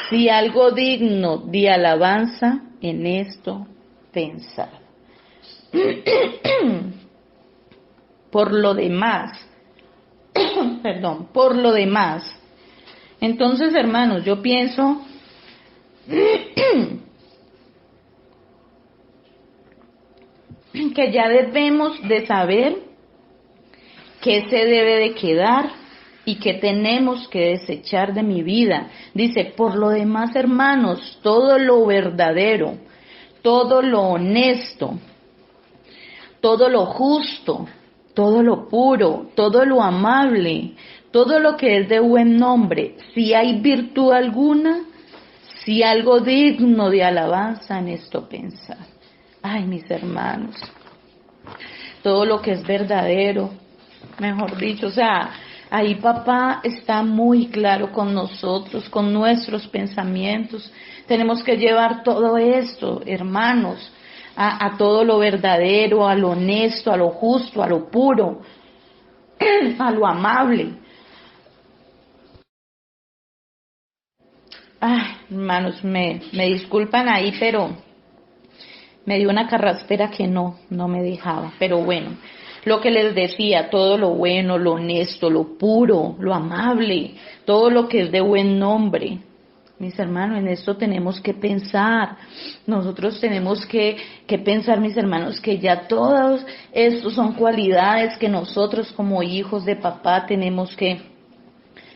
si algo digno de alabanza, en esto pensad. Por lo demás, por lo demás. Entonces, hermanos, yo pienso que ya debemos de saber qué se debe de quedar y qué tenemos que desechar de mi vida. Dice, por lo demás, hermanos, todo lo verdadero, todo lo honesto, todo lo justo, todo lo puro, todo lo amable, todo lo que es de buen nombre, si hay virtud alguna, si algo digno de alabanza, en esto pensar. Ay, mis hermanos, todo lo que es verdadero, mejor dicho, o sea, ahí papá está muy claro con nosotros, con nuestros pensamientos. Tenemos que llevar todo esto, hermanos, a todo lo verdadero, a lo honesto, a lo justo, a lo puro, a lo amable. Ay, hermanos, me disculpan ahí, pero me dio una carraspera que no me dejaba. Pero bueno, lo que les decía, todo lo bueno, lo honesto, lo puro, lo amable, todo lo que es de buen nombre. Mis hermanos, en esto tenemos que pensar. Nosotros tenemos que pensar, mis hermanos, que ya todos estos son cualidades que nosotros como hijos de papá tenemos que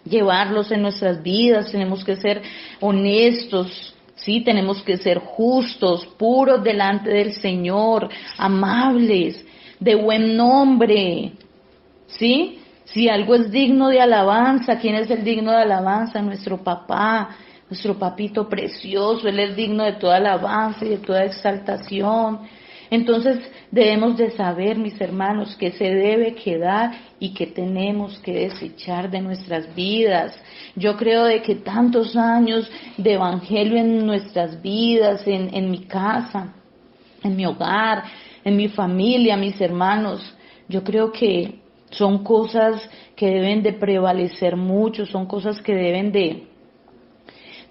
llevarlos en nuestras vidas. Tenemos que ser honestos, sí, tenemos que ser justos, puros delante del Señor, amables, de buen nombre, ¿sí? Si algo es digno de alabanza, ¿quién es el digno de alabanza? Nuestro papá, nuestro papito precioso. Él es digno de toda alabanza y de toda exaltación. Entonces debemos de saber, mis hermanos, qué se debe quedar y qué tenemos que desechar de nuestras vidas. Yo creo de que tantos años de evangelio en nuestras vidas, en mi casa, en mi hogar, en mi familia, mis hermanos, yo creo que son cosas que deben de prevalecer mucho, son cosas que deben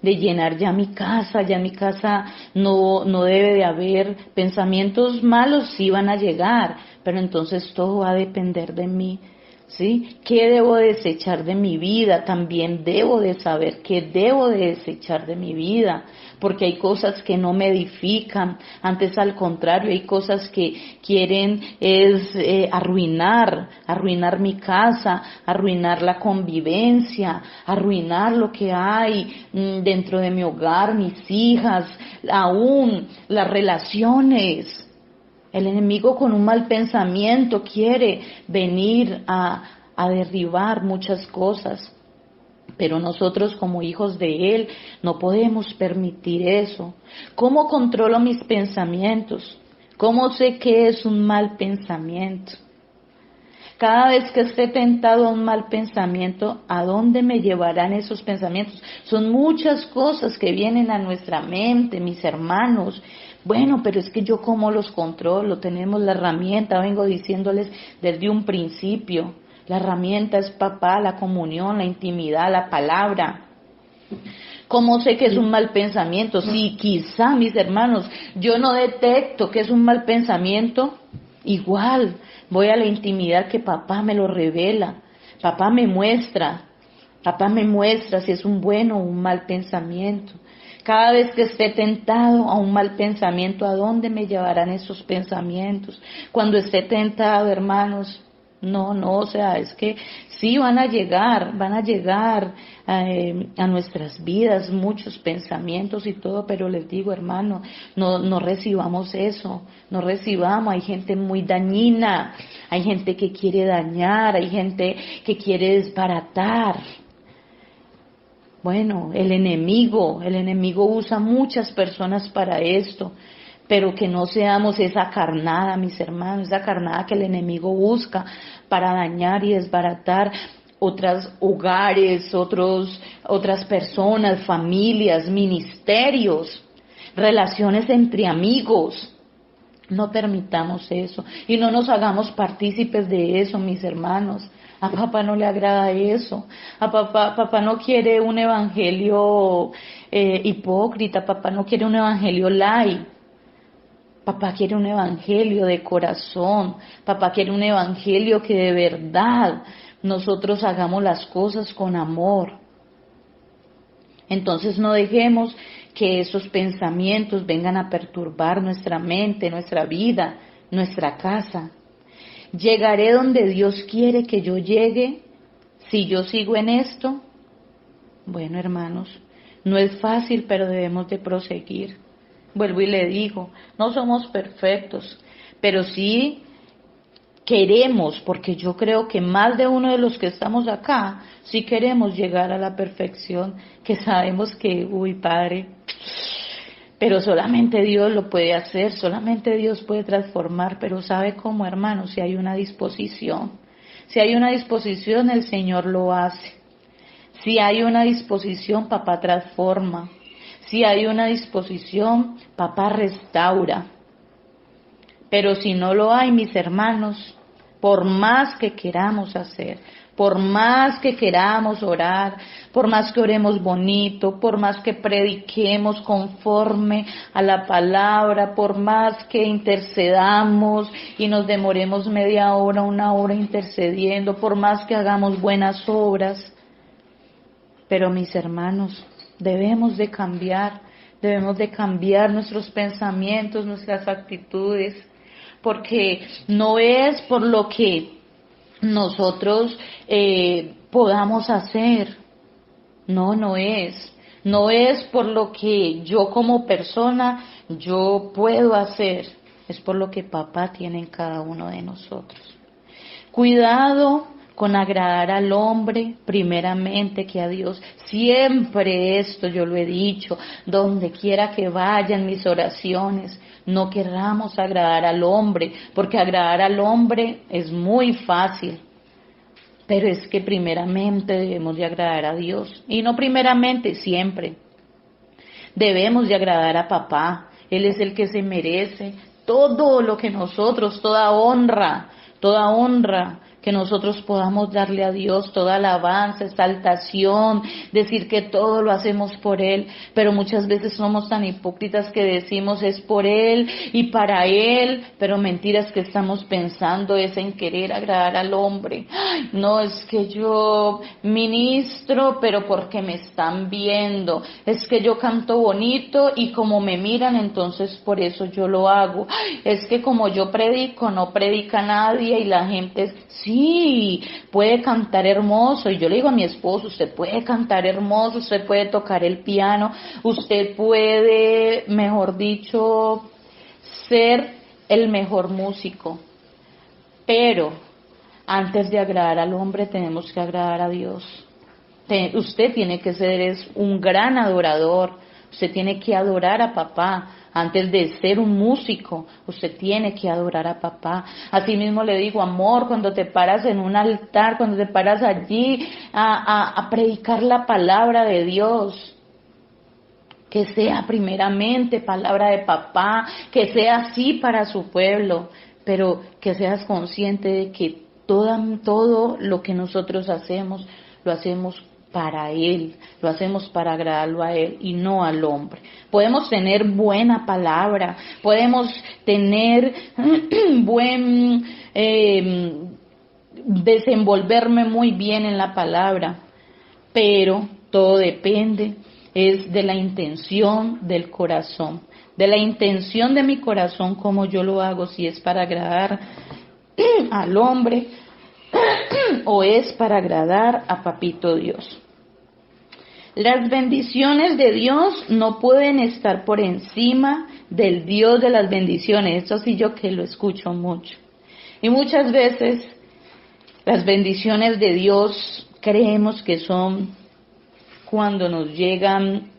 de llenar ya mi casa no debe de haber, pensamientos malos sí van a llegar, pero entonces todo va a depender de mí. ¿Sí? ¿Qué debo desechar de mi vida? También debo de saber qué debo de desechar de mi vida, porque hay cosas que no me edifican, antes al contrario, hay cosas que quieren arruinar mi casa, arruinar la convivencia, arruinar lo que hay dentro de mi hogar, mis hijas, aún las relaciones. El enemigo con un mal pensamiento quiere venir a derribar muchas cosas, pero nosotros como hijos de Él no podemos permitir eso. ¿Cómo controlo mis pensamientos? ¿Cómo sé qué es un mal pensamiento? Cada vez que esté tentado a un mal pensamiento, ¿a dónde me llevarán esos pensamientos? Son muchas cosas que vienen a nuestra mente, mis hermanos. Bueno, pero es que yo cómo los controlo, tenemos la herramienta, vengo diciéndoles desde un principio. La herramienta es papá, la comunión, la intimidad, la palabra. ¿Cómo sé que es un mal pensamiento? Si quizá, mis hermanos, yo no detecto que es un mal pensamiento, igual voy a la intimidad que papá me lo revela, papá me muestra si es un bueno o un mal pensamiento. Cada vez que esté tentado a un mal pensamiento, ¿a dónde me llevarán esos pensamientos? Cuando esté tentado, hermanos, no, o sea, es que sí van a llegar a nuestras vidas muchos pensamientos y todo, pero les digo, hermano, no recibamos eso, no recibamos, hay gente muy dañina, hay gente que quiere dañar, hay gente que quiere desbaratar. Bueno, el enemigo usa muchas personas para esto, pero que no seamos esa carnada, mis hermanos, esa carnada que el enemigo busca para dañar y desbaratar otros hogares, otras personas, familias, ministerios, relaciones entre amigos. No permitamos eso y no nos hagamos partícipes de eso, mis hermanos. A papá no le agrada eso. A papá no quiere un evangelio hipócrita, papá no quiere un evangelio light. Papá quiere un evangelio de corazón, papá quiere un evangelio que de verdad nosotros hagamos las cosas con amor. Entonces no dejemos que esos pensamientos vengan a perturbar nuestra mente, nuestra vida, nuestra casa. ¿Llegaré donde Dios quiere que yo llegue si yo sigo en esto? Bueno, hermanos, no es fácil, pero debemos de proseguir. Vuelvo y le digo, no somos perfectos, pero sí queremos, porque yo creo que más de uno de los que estamos acá, sí queremos llegar a la perfección, que sabemos que, Padre, pero solamente Dios lo puede hacer, solamente Dios puede transformar, pero ¿sabe cómo, hermano? Si hay una disposición, el Señor lo hace. Si hay una disposición, papá transforma. Si hay una disposición, papá restaura. Pero si no lo hay, mis hermanos, por más que queramos hacer, por más que queramos orar, por más que oremos bonito, por más que prediquemos conforme a la palabra, por más que intercedamos y nos demoremos media hora, una hora intercediendo, por más que hagamos buenas obras, pero mis hermanos, debemos de cambiar nuestros pensamientos, nuestras actitudes, porque no es por lo que nosotros podamos hacer, no es por lo que yo como persona yo puedo hacer, es por lo que papá tiene en cada uno de nosotros. Cuidado con agradar al hombre primeramente que a Dios. Siempre esto yo lo he dicho, donde quiera que vayan mis oraciones, no querramos agradar al hombre, porque agradar al hombre es muy fácil. Pero es que primeramente debemos de agradar a Dios. Y no primeramente, siempre. Debemos de agradar a papá. Él es el que se merece todo lo que nosotros, toda honra que nosotros podamos darle a Dios toda alabanza, exaltación, decir que todo lo hacemos por Él, pero muchas veces somos tan hipócritas que decimos es por Él y para Él, pero mentiras que estamos pensando es en querer agradar al hombre. Ay, no, es que yo ministro, pero porque me están viendo, es que yo canto bonito y como me miran, entonces por eso yo lo hago. Ay, es que como yo predico, no predica nadie y la gente, sí, puede cantar hermoso. Y yo le digo a mi esposo, usted puede cantar hermoso, usted puede tocar el piano, usted puede, mejor dicho, ser el mejor músico. Pero antes de agradar al hombre tenemos que agradar a Dios. Usted tiene que ser un gran adorador. Usted tiene que adorar a papá. Antes de ser un músico, usted tiene que adorar a papá. Así mismo le digo, amor, cuando te paras en un altar, cuando te paras allí a predicar la palabra de Dios, que sea primeramente palabra de papá, que sea así para su pueblo, pero que seas consciente de que todo lo que nosotros hacemos, lo hacemos para Él, lo hacemos para agradarlo a Él y no al hombre. Podemos tener buena palabra, podemos tener desenvolverme muy bien en la palabra, pero todo depende es de la intención del corazón, de la intención de mi corazón, como yo lo hago, si es para agradar al hombre o es para agradar a Papito Dios. Las bendiciones de Dios no pueden estar por encima del Dios de las bendiciones. Esto sí yo que lo escucho mucho. Y muchas veces las bendiciones de Dios creemos que son cuando nos llegan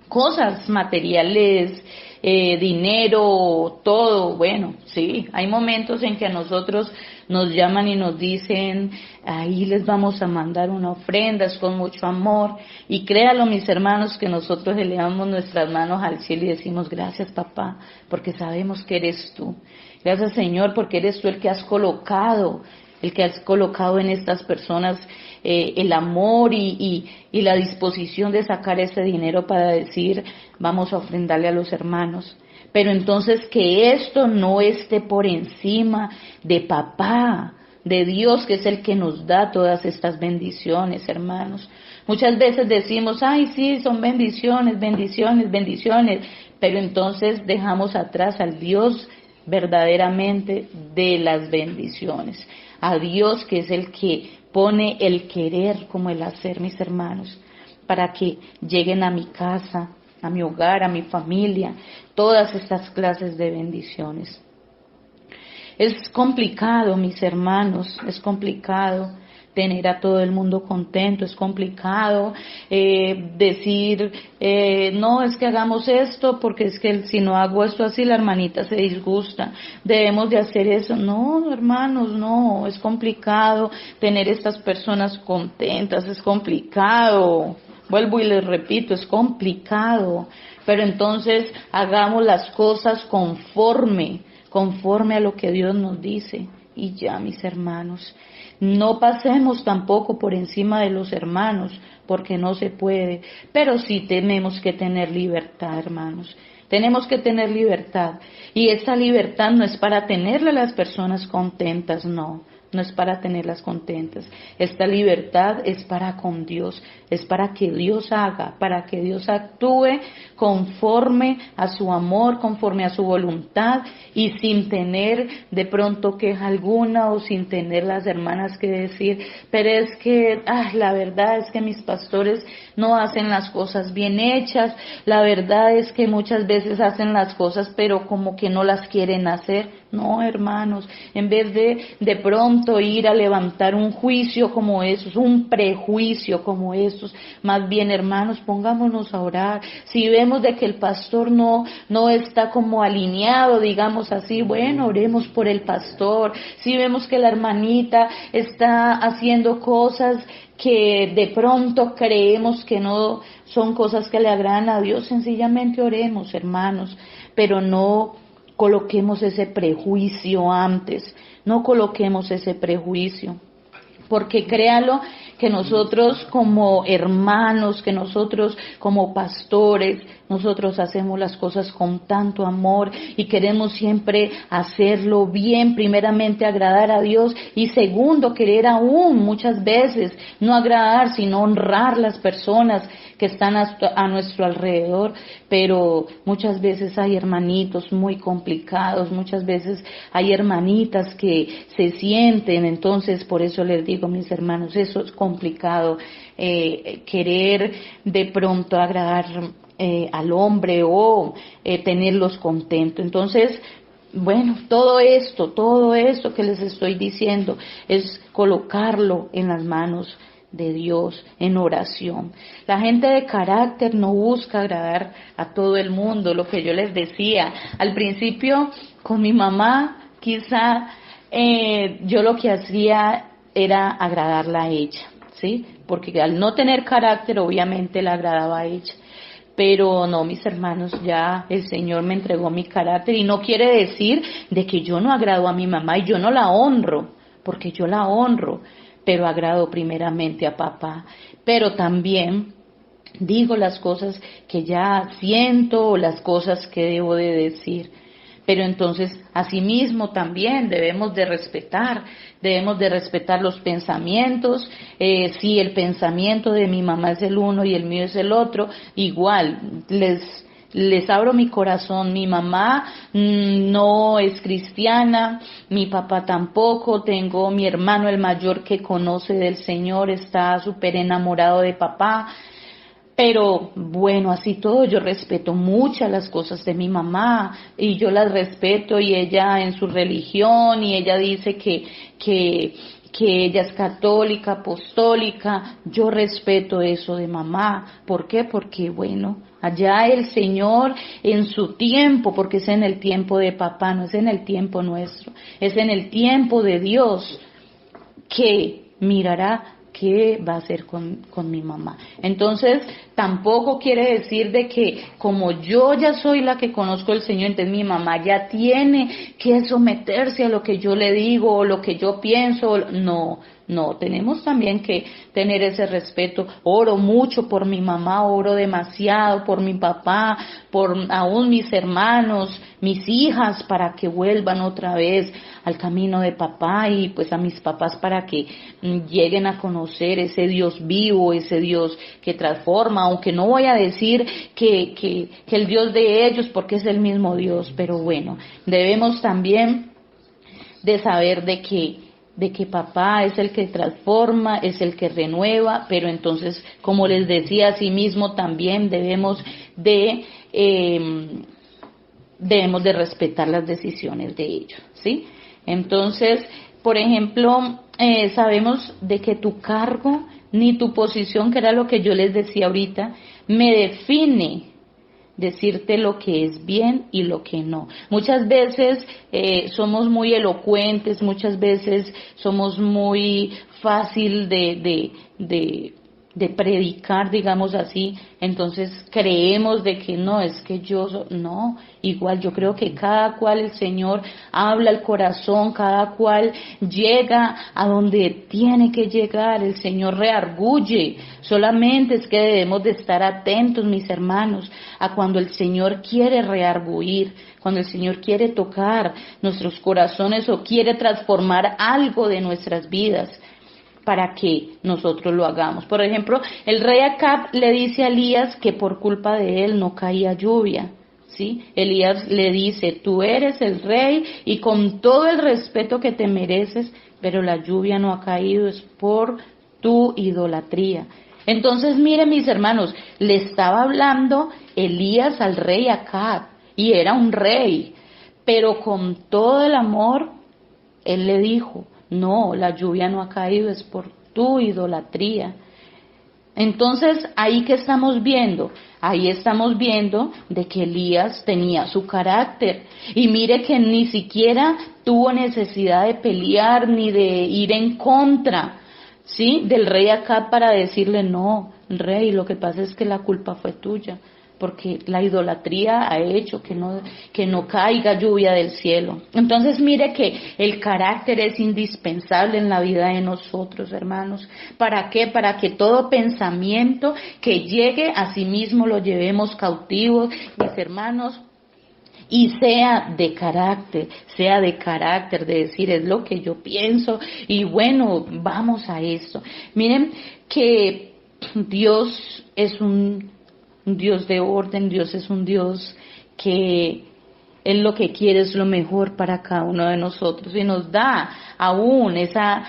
cosas materiales, dinero, todo. Bueno, sí, hay momentos en que a nosotros nos llaman y nos dicen, ahí les vamos a mandar una ofrenda, es con mucho amor. Y créalo, mis hermanos, que nosotros elevamos nuestras manos al cielo y decimos, gracias papá, porque sabemos que eres tú. Gracias Señor, porque eres tú el que has colocado en estas personas el amor y la disposición de sacar ese dinero para decir, vamos a ofrendarle a los hermanos. Pero entonces que esto no esté por encima de papá, de Dios, que es el que nos da todas estas bendiciones, hermanos. Muchas veces decimos, ay, sí, son bendiciones, bendiciones, bendiciones, pero entonces dejamos atrás al Dios verdaderamente de las bendiciones, a Dios que es el que pone el querer como el hacer, mis hermanos, para que lleguen a mi casa, a mi hogar, a mi familia, todas estas clases de bendiciones. Es complicado, mis hermanos, es complicado tener a todo el mundo contento, es complicado decir, no, es que hagamos esto, porque es que si no hago esto así, la hermanita se disgusta, debemos de hacer eso. No, hermanos, no, es complicado tener estas personas contentas, es complicado. Vuelvo y les repito, es complicado, pero entonces hagamos las cosas conforme a lo que Dios nos dice. Y ya, mis hermanos, no pasemos tampoco por encima de los hermanos, porque no se puede, pero sí tenemos que tener libertad, hermanos. Tenemos que tener libertad, y esa libertad no es para tenerle a las personas contentas, no es para tenerlas contentas. Esta libertad es para con Dios, es para que Dios haga, para que Dios actúe conforme a su amor, conforme a su voluntad y sin tener de pronto queja alguna o sin tener las hermanas que decir, pero es que, la verdad es que mis pastores no hacen las cosas bien hechas, la verdad es que muchas veces hacen las cosas pero como que no las quieren hacer. No, hermanos, en vez de pronto ir a levantar un juicio como esos, un prejuicio como esos, más bien, hermanos, pongámonos a orar. Si vemos de que el pastor no está como alineado, digamos así, bueno, oremos por el pastor. Si vemos que la hermanita está haciendo cosas que de pronto creemos que no son cosas que le agradan a Dios, sencillamente oremos, hermanos, pero no coloquemos ese prejuicio antes, no coloquemos ese prejuicio. Porque créalo que nosotros como hermanos, que nosotros como pastores, nosotros hacemos las cosas con tanto amor y queremos siempre hacerlo bien, primeramente agradar a Dios y segundo querer aún muchas veces no agradar sino honrar las personas que están a nuestro alrededor, pero muchas veces hay hermanitos muy complicados, muchas veces hay hermanitas que se sienten, entonces por eso les digo, mis hermanos, eso es complicado, querer de pronto agradar al hombre o tenerlos contentos. Entonces, bueno, todo esto que les estoy diciendo es colocarlo en las manos de Dios en oración. La gente de carácter no busca agradar a todo el mundo, lo que yo les decía. Al principio con mi mamá quizá yo lo que hacía era agradarla a ella, ¿sí? Porque al no tener carácter obviamente la agradaba a ella. Pero no, mis hermanos, ya el Señor me entregó mi carácter y no quiere decir de que yo no agrado a mi mamá y yo no la honro, porque yo la honro, pero agrado primeramente a papá. Pero también digo las cosas que ya siento o las cosas que debo de decir. Pero entonces, asimismo también debemos de respetar los pensamientos. Si el pensamiento de mi mamá es el uno y el mío es el otro, igual les abro mi corazón. Mi mamá no es cristiana, mi papá tampoco. Tengo mi hermano el mayor que conoce del Señor, está súper enamorado de papá. Pero bueno, así todo, yo respeto muchas las cosas de mi mamá y yo las respeto y ella en su religión y ella dice que ella es católica, apostólica, yo respeto eso de mamá. ¿Por qué? Porque bueno, allá el Señor en su tiempo, porque es en el tiempo de papá, no es en el tiempo nuestro, es en el tiempo de Dios que mirará qué va a hacer con mi mamá. Entonces, tampoco quiere decir de que como yo ya soy la que conozco al Señor, entonces mi mamá ya tiene que someterse a lo que yo le digo o lo que yo pienso. No, tenemos también que tener ese respeto. Oro mucho por mi mamá, oro demasiado por mi papá, por aún mis hermanos, mis hijas, para que vuelvan otra vez al camino de papá y pues a mis papás para que lleguen a conocer ese Dios vivo, ese Dios que transforma, aunque no voy a decir que el Dios de ellos porque es el mismo Dios, pero bueno, debemos también de saber de que papá es el que transforma, es el que renueva, pero entonces, como les decía, asimismo también debemos de respetar las decisiones de ellos, ¿sí? Entonces, por ejemplo, sabemos de que tu cargo ni tu posición, que era lo que yo les decía ahorita, me define decirte lo que es bien y lo que no. Muchas veces somos muy elocuentes, muchas veces somos muy fácil de predicar, digamos así, entonces creemos de que no, es que no, igual yo creo que cada cual el Señor habla al corazón, cada cual llega a donde tiene que llegar, el Señor reargulle, solamente es que debemos de estar atentos, mis hermanos, a cuando el Señor quiere reargüir, cuando el Señor quiere tocar nuestros corazones o quiere transformar algo de nuestras vidas, para que nosotros lo hagamos. Por ejemplo, el rey Acab le dice a Elías que por culpa de él no caía lluvia, ¿sí? Elías le dice, tú eres el rey y con todo el respeto que te mereces, pero la lluvia no ha caído, es por tu idolatría. Entonces, miren mis hermanos, le estaba hablando Elías al rey Acab y era un rey, pero con todo el amor, él le dijo, no, la lluvia no ha caído, es por tu idolatría. Entonces, ¿ahí qué estamos viendo? Ahí estamos viendo de que Elías tenía su carácter. Y mire que ni siquiera tuvo necesidad de pelear ni de ir en contra, ¿sí? Del rey Acab para decirle, no, rey, lo que pasa es que la culpa fue tuya. porque la idolatría ha hecho que no caiga lluvia del cielo. Entonces mire que el carácter es indispensable en la vida de nosotros, hermanos. ¿Para qué? Para que todo pensamiento que llegue a sí mismo lo llevemos cautivos, mis hermanos, y sea de carácter, de decir es lo que yo pienso y bueno, vamos a eso. Miren que Dios es un Dios de orden, Dios es un Dios que Él lo que quiere es lo mejor para cada uno de nosotros y nos da aún esa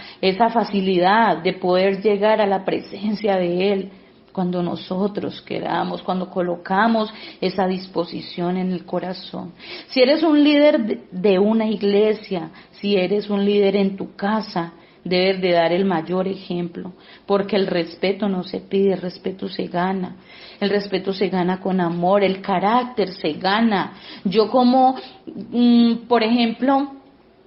facilidad de poder llegar a la presencia de Él cuando nosotros queramos, cuando colocamos esa disposición en el corazón. Si eres un líder de una iglesia, si eres un líder en tu casa, debes de dar el mayor ejemplo, porque el respeto no se pide, el respeto se gana. El respeto se gana con amor, el carácter se gana. Yo como, por ejemplo,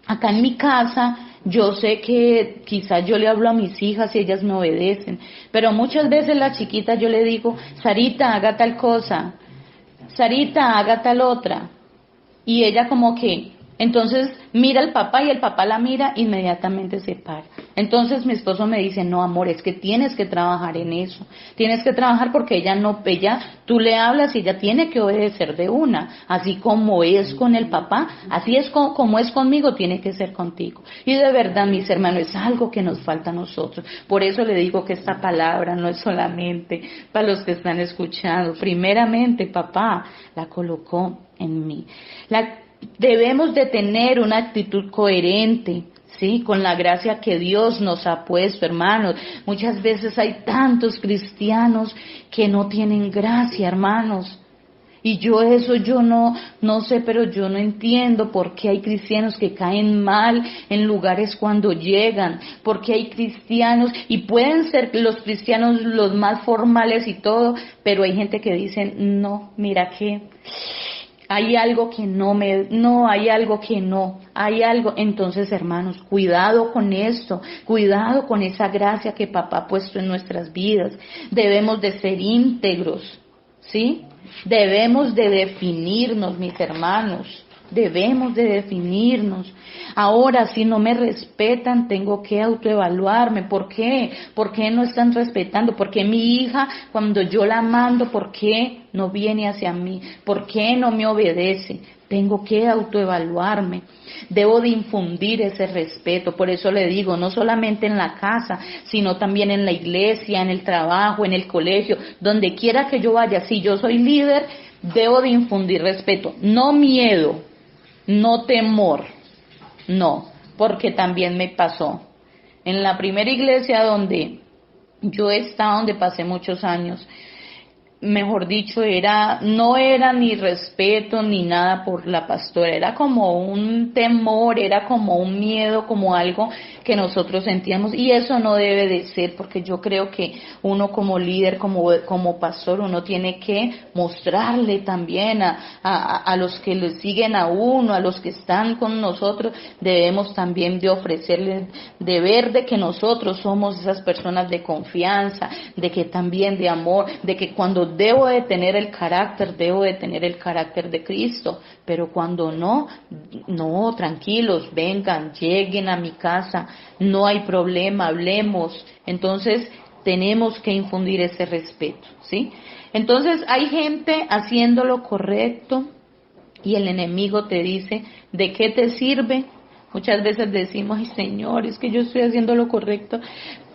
acá en mi casa, yo sé que quizás yo le hablo a mis hijas y ellas me obedecen, pero muchas veces la chiquita yo le digo, Sarita, haga tal cosa, Sarita, haga tal otra, y ella como que, entonces mira al papá y el papá la mira, inmediatamente se para. Entonces mi esposo me dice, no amor, es que tienes que trabajar en eso, tienes que trabajar porque tú le hablas y ella tiene que obedecer de una, así como es con el papá, así es como es conmigo, tiene que ser contigo. Y de verdad, mis hermanos, es algo que nos falta a nosotros, por eso le digo que esta palabra no es solamente para los que están escuchando, primeramente papá la colocó en mí. Debemos de tener una actitud coherente, ¿sí? Con la gracia que Dios nos ha puesto, hermanos. Muchas veces hay tantos cristianos que no tienen gracia, hermanos. Y yo no sé, pero yo no entiendo por qué hay cristianos que caen mal en lugares cuando llegan, porque hay cristianos, y pueden ser los cristianos los más formales y todo, pero hay gente que dice, no, mira que hay algo que hay algo. Entonces, hermanos, cuidado con esto, cuidado con esa gracia que papá ha puesto en nuestras vidas. Debemos de ser íntegros, ¿sí? Debemos de definirnos, mis hermanos. Debemos de definirnos. Ahora, si no me respetan, tengo que autoevaluarme. ¿Por qué? ¿Por qué no están respetando? ¿Por qué mi hija, cuando yo la mando, por qué no viene hacia mí? ¿Por qué no me obedece? Tengo que autoevaluarme. Debo de infundir ese respeto. Por eso le digo, no solamente en la casa, sino también en la iglesia, en el trabajo, en el colegio, donde quiera que yo vaya. Si yo soy líder, debo de infundir respeto. No miedo, no temor, no, porque también me pasó. En la primera iglesia donde yo estaba, donde pasé muchos años, mejor dicho, no era ni respeto ni nada por la pastora, era como un temor, era como un miedo, como algo que nosotros sentíamos, y eso no debe de ser, porque yo creo que uno como líder, como pastor, uno tiene que mostrarle también a los que le siguen a uno, a los que están con nosotros, debemos también de ofrecerles, de ver de que nosotros somos esas personas de confianza, de que también de amor, de que cuando debo de tener el carácter de Cristo, pero cuando no, tranquilos, vengan, lleguen a mi casa, no hay problema, hablemos. Entonces, tenemos que infundir ese respeto, ¿sí? Entonces, hay gente haciendo lo correcto y el enemigo te dice, ¿de qué te sirve? Muchas veces decimos, ay Señor, es que yo estoy haciendo lo correcto,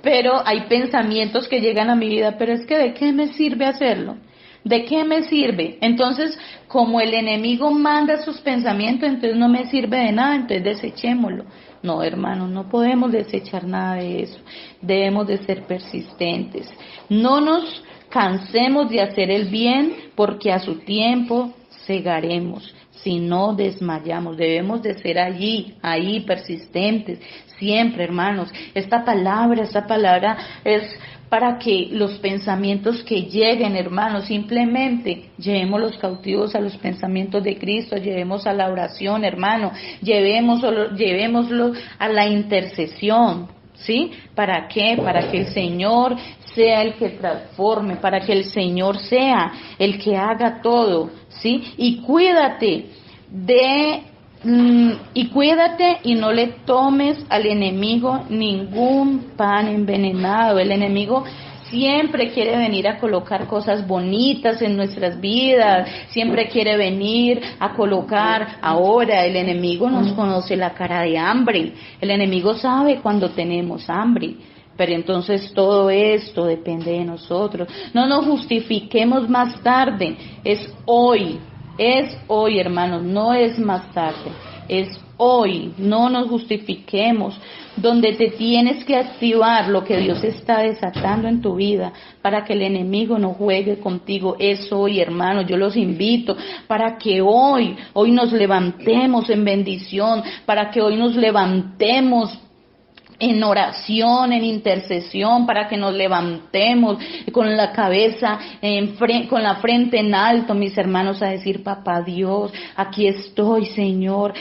pero hay pensamientos que llegan a mi vida, pero es que ¿de qué me sirve hacerlo? ¿De qué me sirve? Entonces, como el enemigo manda sus pensamientos, entonces no me sirve de nada, entonces desechémoslo. No, hermanos, no podemos desechar nada de eso. Debemos de ser persistentes. No nos cansemos de hacer el bien, porque a su tiempo segaremos. Si no desmayamos, debemos de ser ahí persistentes, siempre, hermanos. Esta palabra es para que los pensamientos que lleguen, hermanos, simplemente llevémoslos cautivos a los pensamientos de Cristo, llevemos a la oración, hermano, llevémoslo a la intercesión, ¿sí? ¿Para qué? Para que el Señor sea el que transforme, para que el Señor sea el que haga todo, ¿sí? Y cuídate y no le tomes al enemigo ningún pan envenenado. El enemigo siempre quiere venir a colocar cosas bonitas en nuestras vidas, siempre quiere venir a colocar, ahora el enemigo nos conoce la cara de hambre, el enemigo sabe cuando tenemos hambre. Pero entonces todo esto depende de nosotros. No nos justifiquemos más tarde, es hoy, hermanos, no es más tarde, es hoy. No nos justifiquemos. Donde te tienes que activar lo que Dios está desatando en tu vida para que el enemigo no juegue contigo, es hoy, hermanos. Yo los invito para que hoy nos levantemos en bendición, para que hoy nos levantemos en oración, en intercesión, para que nos levantemos con la cabeza, con la frente en alto, mis hermanos, a decir: papá Dios, aquí estoy, Señor,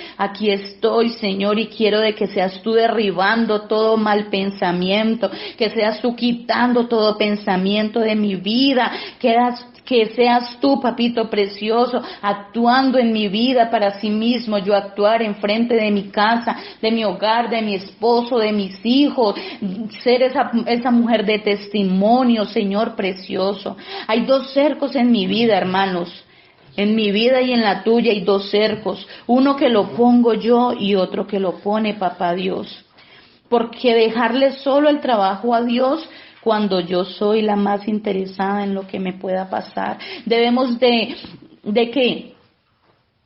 y quiero de que seas tú derribando todo mal pensamiento, que seas tú quitando todo pensamiento de mi vida, que seas tú, papito precioso, actuando en mi vida para sí mismo, yo actuar en frente de mi casa, de mi hogar, de mi esposo, de mis hijos, ser esa mujer de testimonio, Señor precioso. Hay 2 cercos en mi vida, hermanos. En mi vida y en la tuya hay 2 cercos. Uno que lo pongo yo y otro que lo pone papá Dios. Porque dejarle solo el trabajo a Dios cuando yo soy la más interesada en lo que me pueda pasar. Debemos de que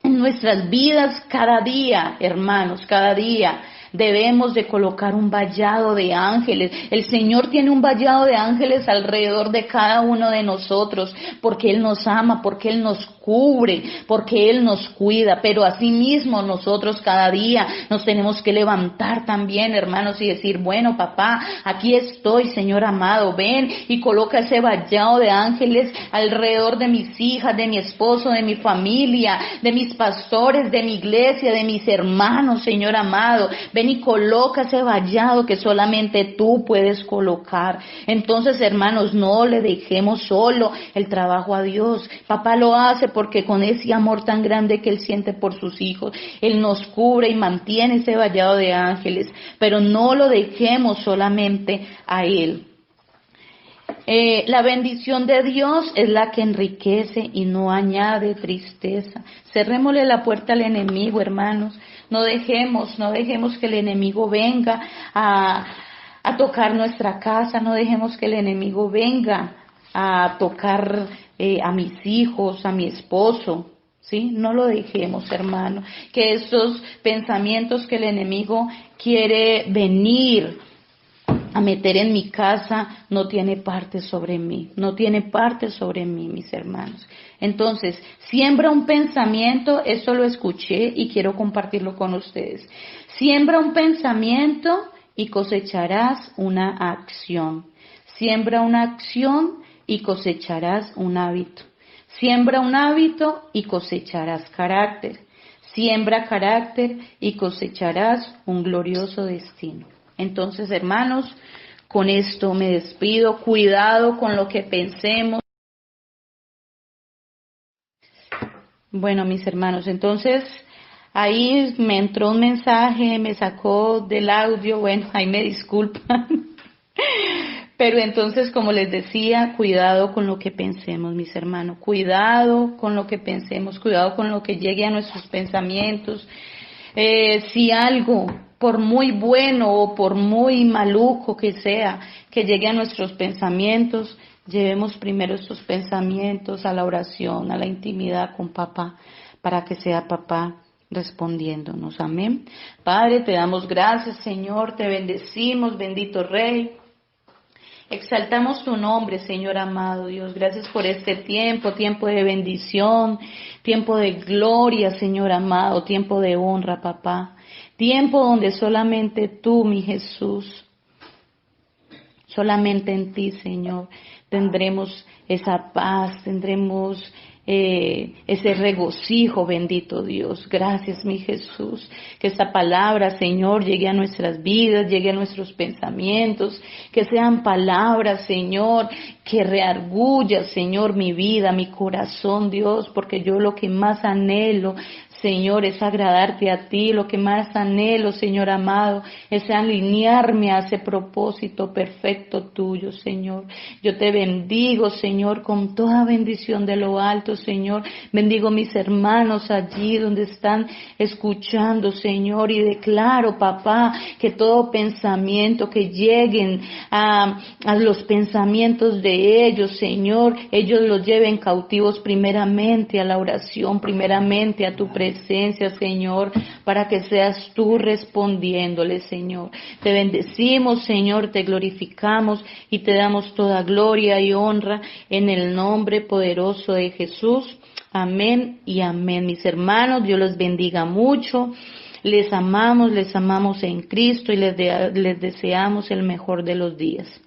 en nuestras vidas cada día, hermanos, cada día debemos de colocar un vallado de ángeles. El Señor tiene un vallado de ángeles alrededor de cada uno de nosotros, porque Él nos ama, porque Él nos cubre, porque Él nos cuida. Pero asimismo nosotros cada día nos tenemos que levantar también, hermanos, y decir: bueno, papá, aquí estoy, Señor amado, ven y coloca ese vallado de ángeles alrededor de mis hijas, de mi esposo, de mi familia, de mis pastores, de mi iglesia, de mis hermanos, Señor amado. Ven y coloca ese vallado que solamente tú puedes colocar. Entonces, hermanos, no le dejemos solo el trabajo a Dios. Papá lo hace porque con ese amor tan grande que Él siente por sus hijos, Él nos cubre y mantiene ese vallado de ángeles, pero no lo dejemos solamente a Él. La bendición de Dios es la que enriquece y no añade tristeza. Cerrémosle la puerta al enemigo, hermanos. No dejemos que el enemigo venga a tocar nuestra casa. No dejemos que el enemigo venga a tocar a mis hijos, a mi esposo. ¿Sí? No lo dejemos, hermano. Que esos pensamientos que el enemigo quiere venir a meter en mi casa no tiene parte sobre mí, mis hermanos. Entonces, siembra un pensamiento, esto lo escuché y quiero compartirlo con ustedes. Siembra un pensamiento y cosecharás una acción. Siembra una acción y cosecharás un hábito. Siembra un hábito y cosecharás carácter. Siembra carácter y cosecharás un glorioso destino. Entonces, hermanos, con esto me despido. Cuidado con lo que pensemos. Bueno, mis hermanos, entonces ahí me entró un mensaje, me sacó del audio. Bueno, ahí me disculpan. Pero entonces, como les decía, cuidado con lo que pensemos, mis hermanos. Cuidado con lo que pensemos, cuidado con lo que llegue a nuestros pensamientos. Si algo, por muy bueno o por muy maluco que sea, que llegue a nuestros pensamientos, llevemos primero estos pensamientos a la oración, a la intimidad con papá, para que sea papá respondiéndonos. Amén. Padre, te damos gracias, Señor, te bendecimos, bendito Rey. Exaltamos tu nombre, Señor amado Dios. Gracias por este tiempo de bendición, tiempo de gloria, Señor amado, tiempo de honra, papá. Tiempo donde solamente tú, mi Jesús, solamente en ti, Señor, tendremos esa paz, tendremos ese regocijo, bendito Dios. Gracias, mi Jesús, que esta palabra, Señor, llegue a nuestras vidas, llegue a nuestros pensamientos, que sean palabras, Señor, que reargullan, Señor, mi vida, mi corazón, Dios, porque yo lo que más anhelo, Señor, es agradarte a ti. Lo que más anhelo, Señor amado, es alinearme a ese propósito perfecto tuyo, Señor. Yo te bendigo, Señor, con toda bendición de lo alto, Señor. Bendigo mis hermanos allí donde están escuchando, Señor, y declaro, papá, que todo pensamiento que lleguen a los pensamientos de ellos, Señor, ellos los lleven cautivos primeramente a la oración, primeramente a tu presencia, Señor, para que seas tú respondiéndole, Señor. Te bendecimos, Señor, te glorificamos y te damos toda gloria y honra en el nombre poderoso de Jesús. Amén y amén. Mis hermanos, Dios los bendiga mucho. Les amamos en Cristo y les deseamos el mejor de los días.